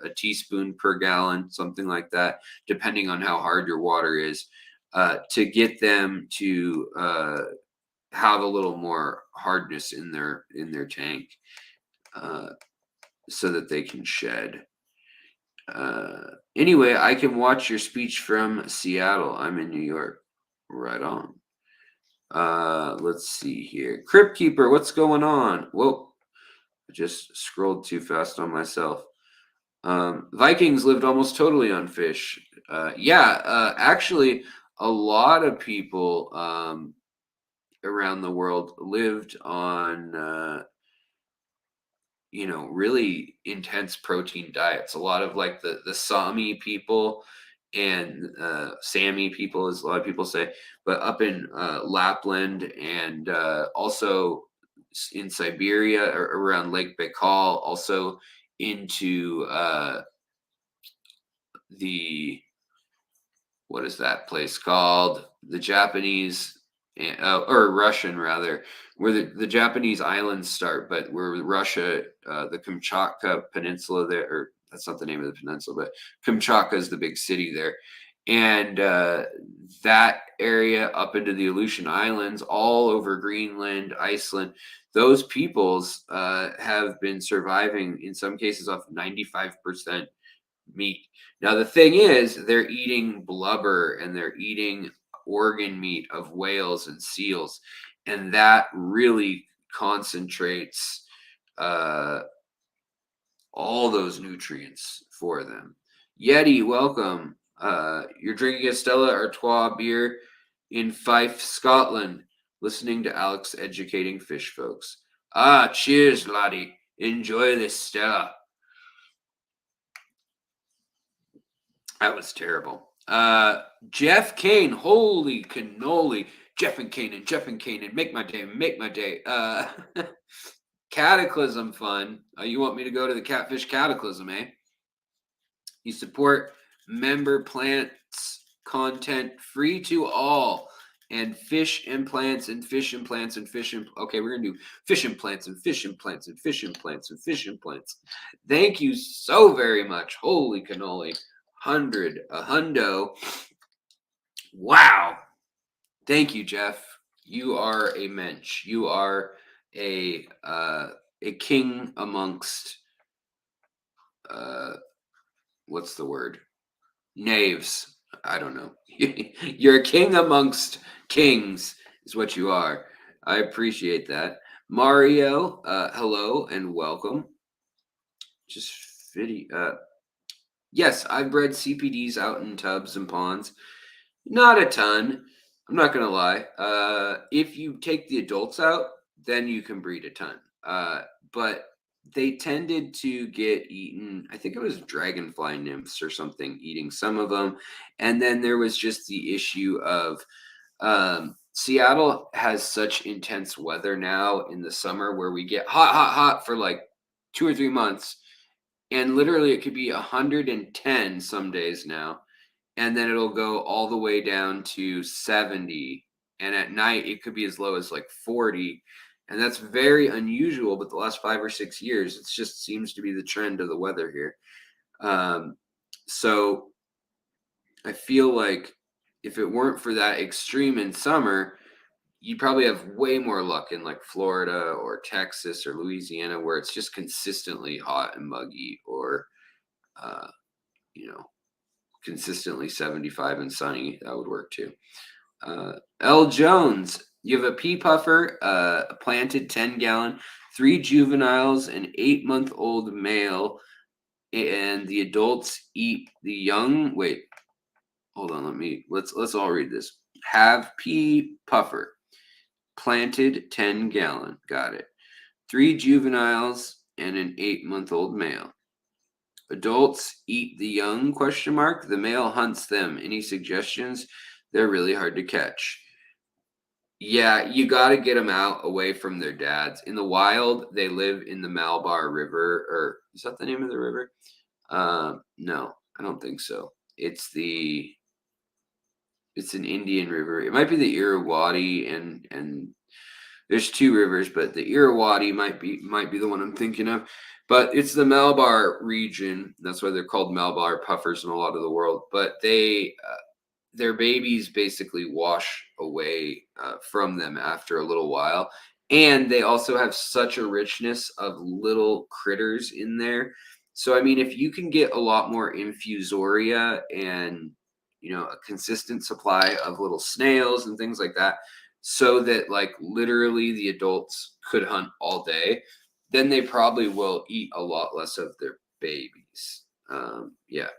a teaspoon per gallon, something like that, depending on how hard your water is, to get them to have a little more hardness in their tank, so that they can shed. Anyway, I can watch your speech from Seattle. I'm in New York. Right on. Let's see here. Crypt Keeper, what's going on? Whoa, I just scrolled too fast on myself. Vikings lived almost totally on fish. Actually, a lot of people around the world lived on really intense protein diets. A lot of like the Sami people and Sami people, as a lot of people say, but up in Lapland and also in Siberia or around Lake Baikal, also into the what is that place called? The Japanese or Russian rather, where the Japanese islands start, but where Russia, the Kamchatka Peninsula there, or that's not the name of the peninsula, but Kamchatka is the big city there. And that area up into the Aleutian Islands, all over Greenland, Iceland, those peoples have been surviving in some cases off 95% meat. Now, the thing is, they're eating blubber and they're eating organ meat of whales and seals, and that really concentrates all those nutrients for them. Yeti, welcome. You're drinking a Stella Artois beer in Fife, Scotland, listening to Alex educating fish folks. Cheers, laddie. Enjoy this Stella. That was terrible. Jeff Kane, holy cannoli. Jeff and Kanan, make my day. Cataclysm fun. You want me to go to the Catfish Cataclysm, eh? You support member plants content free to all, and fish implants and fish implants and fish. Okay, we're gonna do fish implants and fish implants and fish implants and fish implants. Thank you so very much. Holy cannoli, a hundo. Wow. Thank you, Jeff. You are a mensch. You are a king amongst what's the word? Knaves. I don't know. You're a king amongst kings, is what you are. I appreciate that. Mario, hello and welcome. Just video. Yes, I've bred CPDs out in tubs and ponds. Not a ton. I'm not gonna lie. If you take the adults out, then you can breed a ton. But they tended to get eaten. I think it was dragonfly nymphs or something eating some of them. And then there was just the issue of Seattle has such intense weather now in the summer where we get hot for like 2 or 3 months. And literally it could be 110 some days now. And then it'll go all the way down to 70. And at night it could be as low as like 40. And that's very unusual, but the last 5 or 6 years, it just seems to be the trend of the weather here. So I feel like if it weren't for that extreme in summer, you'd probably have way more luck in like Florida or Texas or Louisiana, where it's just consistently hot and muggy, or, you know, consistently 75 and sunny. That would work too. L. Jones, you have a pea puffer, a planted 10-gallon, 3 juveniles, an 8-month-old male, and the adults eat the young. Wait, hold on. Let's all read this. Have pea puffer, planted 10-gallon. Got it. 3 juveniles and an 8-month-old male. Adults eat the young, question mark. The male hunts them. Any suggestions? They're really hard to catch. Yeah, you got to get them out away from their dads. In the wild, they live in the Malabar River, or is that the name of the river? No, I don't think so. It's an Indian river. It might be the Irrawaddy, and there's 2 rivers, but the Irrawaddy might be the one I'm thinking of. But it's the Malabar region. That's why they're called Malabar puffers in a lot of the world. But their babies basically wash away from them after a little while. And they also have such a richness of little critters in there. So, I mean, if you can get a lot more infusoria and, a consistent supply of little snails and things like that, so that like literally the adults could hunt all day, then they probably will eat a lot less of their babies. Yeah.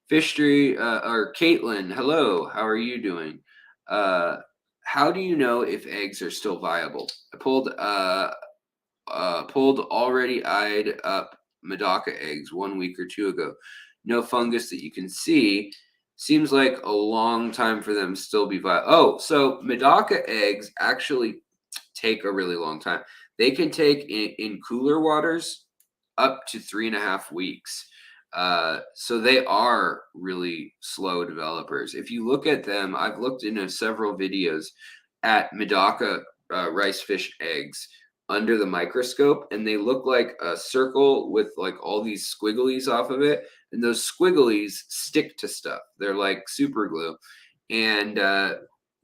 Fishery, or Caitlin, hello, how are you doing? How do you know if eggs are still viable? I pulled already eyed up Medaka eggs 1 week or 2 ago. No fungus that you can see. Seems like a long time for them to still be viable. Oh, so Medaka eggs actually take a really long time. They can take in cooler waters up to 3.5 weeks. So they are really slow developers. If you look at them, I've looked into several videos at Medaka rice fish eggs under the microscope, and they look like a circle with like all these squigglies off of it, and those squigglies stick to stuff. They're like super glue, and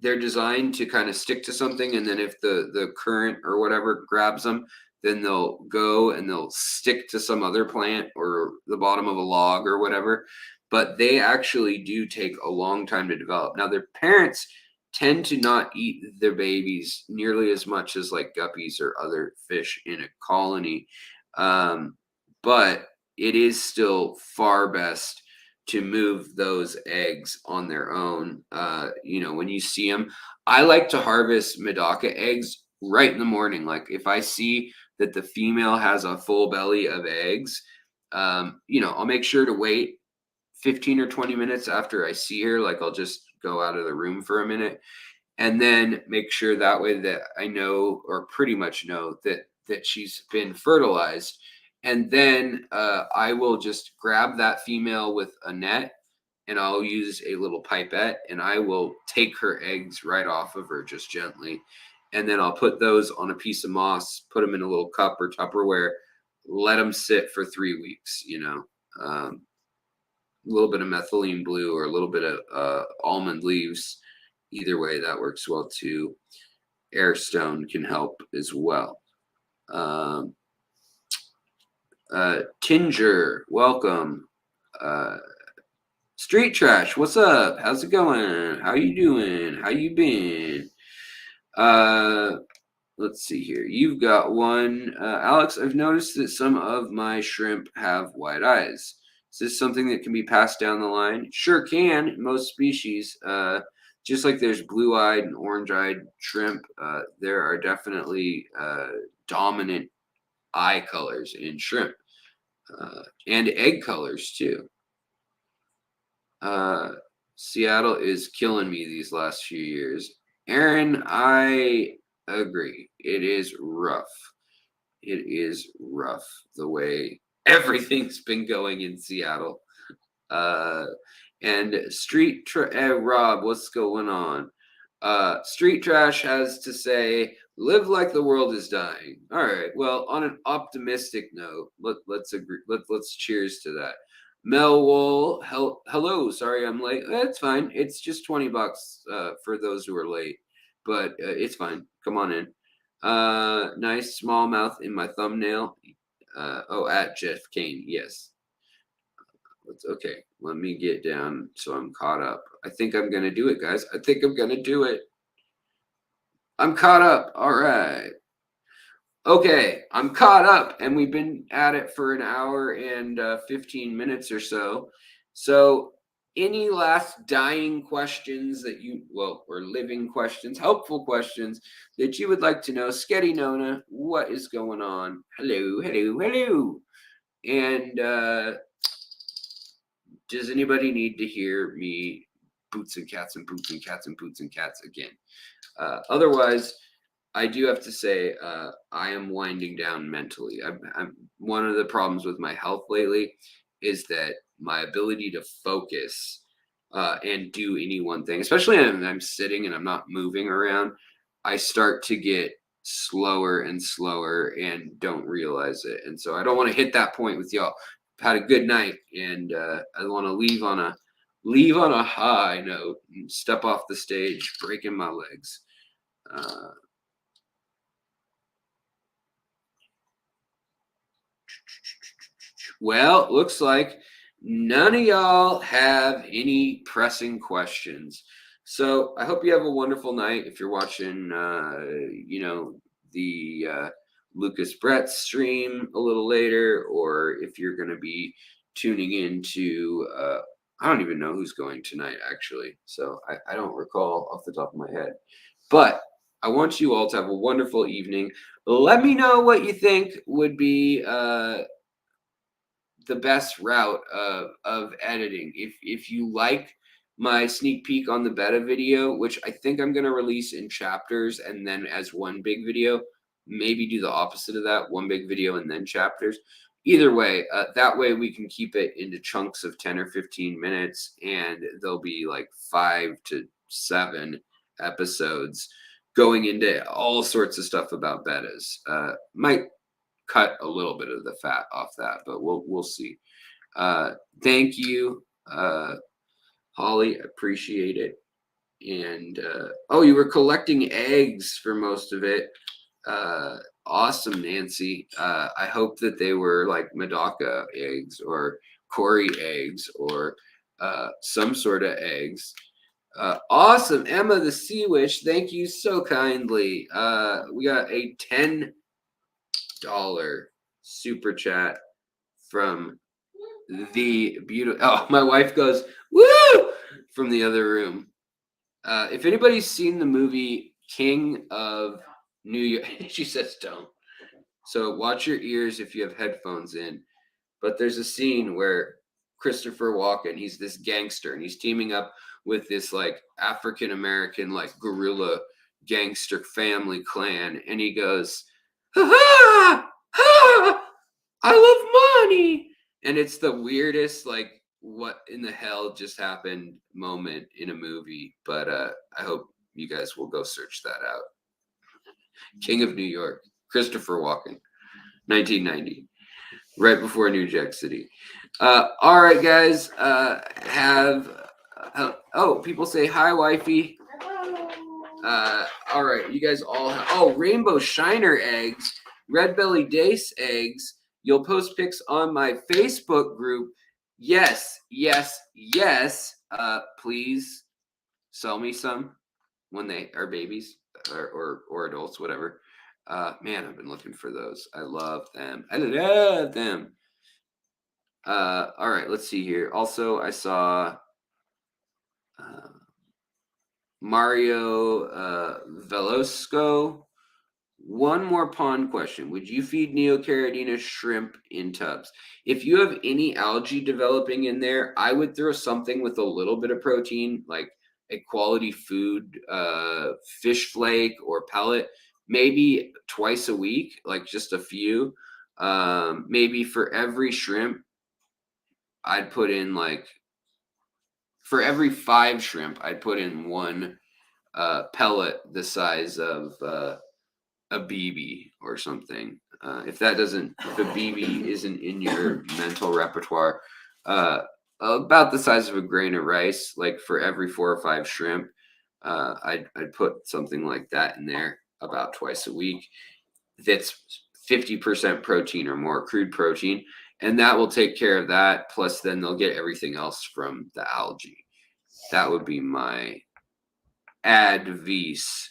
they're designed to kind of stick to something, and then if the current or whatever grabs them, then they'll go and they'll stick to some other plant or the bottom of a log or whatever. But they actually do take a long time to develop. Now, their parents tend to not eat their babies nearly as much as like guppies or other fish in a colony. But it is still far best to move those eggs on their own. When you see them, I like to harvest Medaka eggs right in the morning. Like if I see that the female has a full belly of eggs, I'll make sure to wait 15 or 20 minutes after I see her. Like I'll just go out of the room for a minute and then make sure that way that I know, or pretty much know, that she's been fertilized. And then I will just grab that female with a net, and I'll use a little pipette, and I will take her eggs right off of her just gently. And then I'll put those on a piece of moss, put them in a little cup or Tupperware, let them sit for 3 weeks, a little bit of methylene blue or a little bit of almond leaves. Either way, that works well too. Airstone can help as well. Tinger, welcome. Street Trash, what's up? How's it going? How you doing? How you been? Let's see here. You've got one. Alex, I've noticed that some of my shrimp have white eyes. Is this something that can be passed down the line? Sure can, most species. Just like there's blue-eyed and orange-eyed shrimp, there are definitely dominant eye colors in shrimp. And egg colors, too. Seattle is killing me these last few years. Aaron, I agree. It is rough. It is rough the way everything's been going in Seattle. And Rob, what's going on? Street Trash has to say, live like the world is dying. All right. Well, on an optimistic note, let's agree. Let's cheers to that. Mel Wall, hello. Sorry, I'm late. That's fine. It's just $20 for those who are late, but it's fine. Come on in. Nice smallmouth in my thumbnail. At Jeff Kane. Yes. Okay. Let me get down so I'm caught up. I think I'm gonna do it, guys. I think I'm gonna do it. I'm caught up. All right. Okay, I'm caught up, and we've been at it for an hour and 15 minutes or so. So, any last dying questions that or living questions, helpful questions that you would like to know? Sketty Nona, what is going on? Hello, hello, hello. And does anybody need to hear me boots and cats and boots and cats and boots and cats again? Otherwise, I do have to say, I am winding down mentally. I'm one of the problems with my health lately is that my ability to focus and do any one thing, especially when I'm sitting and I'm not moving around, I start to get slower and slower and don't realize it. And so I don't want to hit that point with y'all. I've had a good night, and I want to leave on a high note and step off the stage, breaking my legs. Well, looks like none of y'all have any pressing questions. So I hope you have a wonderful night. If you're watching, the Lucas Brett stream a little later, or if you're going to be tuning into, I don't even know who's going tonight, actually. So I don't recall off the top of my head. But I want you all to have a wonderful evening. Let me know what you think would be the best route of editing. If you like my sneak peek on the Betta video, which I think I'm going to release in chapters and then as one big video, maybe do the opposite of that, one big video and then chapters. Either way, that way we can keep it into chunks of 10 or 15 minutes, and there'll be like 5 to 7 episodes going into all sorts of stuff about bettas. Might cut a little bit of the fat off that, but we'll see. Thank you, Holly. Appreciate it. And you were collecting eggs for most of it. Awesome, Nancy. I hope that they were like Medaka eggs or Cory eggs or some sort of eggs. Awesome, Emma the Sea Witch. Thank you so kindly. We got a $10 super chat from the beautiful. Oh, my wife goes woo from the other room. If anybody's seen the movie King of New York, she says don't. So watch your ears if you have headphones in. But there's a scene where Christopher Walken. He's this gangster, and he's teaming up with this like African American like guerrilla gangster family clan, and he goes, "Ha ha! I love money," and it's the weirdest like what in the hell just happened moment in a movie. But I hope you guys will go search that out. King of New York, Christopher Walken, 1990, right before New Jack City. All right, guys. People say hi, wifey. All right, you guys all have, rainbow shiner eggs, red belly dace eggs. You'll post pics on my Facebook group. Yes. Please sell me some when they are babies or adults, whatever. Man, I've been looking for those. I love them. All right, let's see here. Also, I saw Mario Velosco. One more pond question. Would you feed Neocaridina shrimp in tubs? If you have any algae developing in there, I would throw something with a little bit of protein, like a quality food fish flake or pellet, maybe twice a week, like just a few. Maybe for every shrimp, I'd put in like, for every 5 shrimp, I'd put in one pellet the size of a BB or something. If a BB isn't in your mental repertoire, about the size of a grain of rice, like for every 4 or 5 shrimp, I'd put something like that in there about twice a week. That's 50% protein or more, crude protein, and that will take care of that. Plus, then they'll get everything else from the algae. That would be my advice.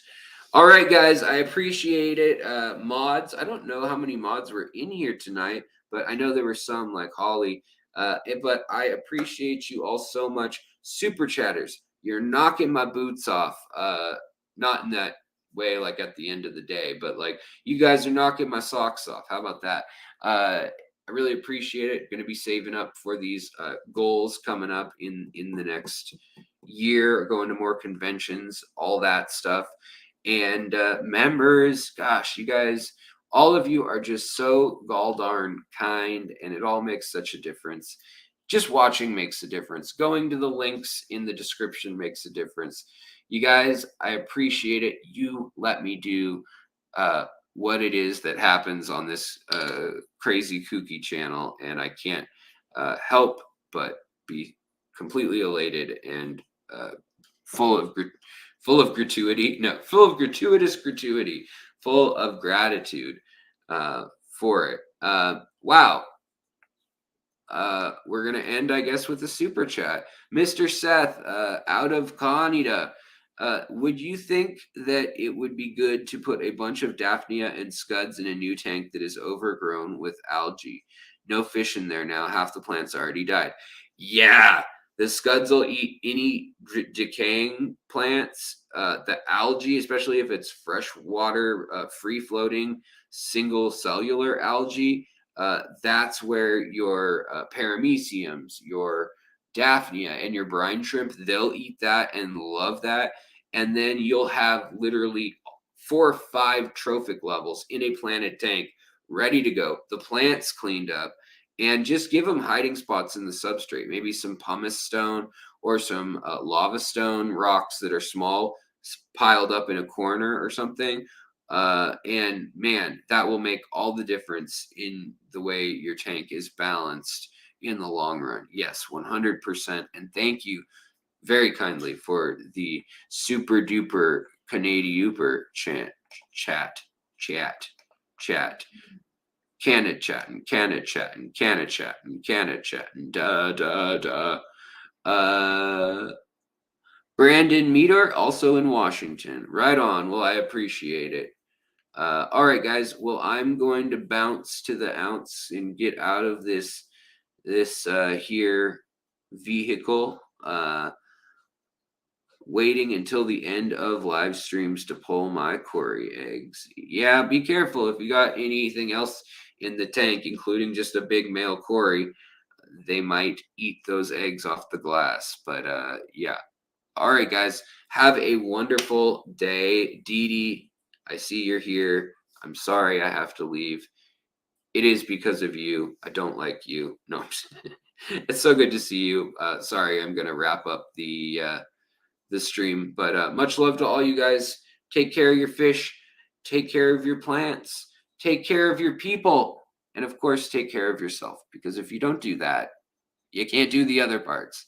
All right, guys, I appreciate it. Mods, I don't know how many mods were in here tonight, but I know there were some like Holly. But I appreciate you all so much. Super chatters, you're knocking my boots off. Not in that way, like at the end of the day, but like you guys are knocking my socks off. How about that? I really appreciate it. Going to be saving up for these goals coming up in the next year, going to more conventions, all that stuff. And members, gosh, you guys, all of you are just so gall darn kind, and it all makes such a difference. Just watching makes a difference. Going to the links in the description makes a difference. You guys, I appreciate it. You let me do what it is that happens on this crazy kooky channel, and I can't help but be completely elated and full of gratuitous gratuity, full of gratitude for it. Wow. We're going to end, I guess, with a super chat. Mr. Seth, out of Canada, would you think that it would be good to put a bunch of Daphnia and scuds in a new tank that is overgrown with algae? No fish in there now. Half the plants already died. Yeah, the scuds will eat any decaying plants. The algae, especially if it's freshwater, free-floating, single-cellular algae, that's where your parameciums, your Daphnia, and your brine shrimp, they'll eat that and love that. And then you'll have literally 4 or 5 trophic levels in a planted tank ready to go. The plant's cleaned up. And just give them hiding spots in the substrate, maybe some pumice stone or some lava stone rocks that are small, piled up in a corner or something. And man, that will make all the difference in the way your tank is balanced in the long run. Yes, 100%. And thank you very kindly for the super duper Canadiuper chat. Canada chatting, Brandon Meador, also in Washington. Right on. Well, I appreciate it. All right, guys. Well, I'm going to bounce to the ounce and get out of this here vehicle. Waiting until the end of live streams to pull my quarry eggs. Yeah, be careful if you got anything else in the tank, including just a big male quarry. they might eat those eggs off the glass. But yeah. All right, guys. Have a wonderful day. Dee Dee, I see you're here. I'm sorry I have to leave. It is because of you. I don't like you. No, it's so good to see you. Sorry, I'm gonna wrap up the stream, but much love to all you guys. Take care of your fish. Take care of your plants. Take care of your people, and of course, take care of yourself. Because if you don't do that, you can't do the other parts.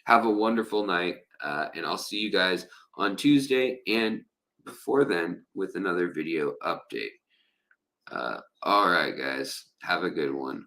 Have a wonderful night, and I'll see you guys on Tuesday and before then with another video update. All right, guys. Have a good one.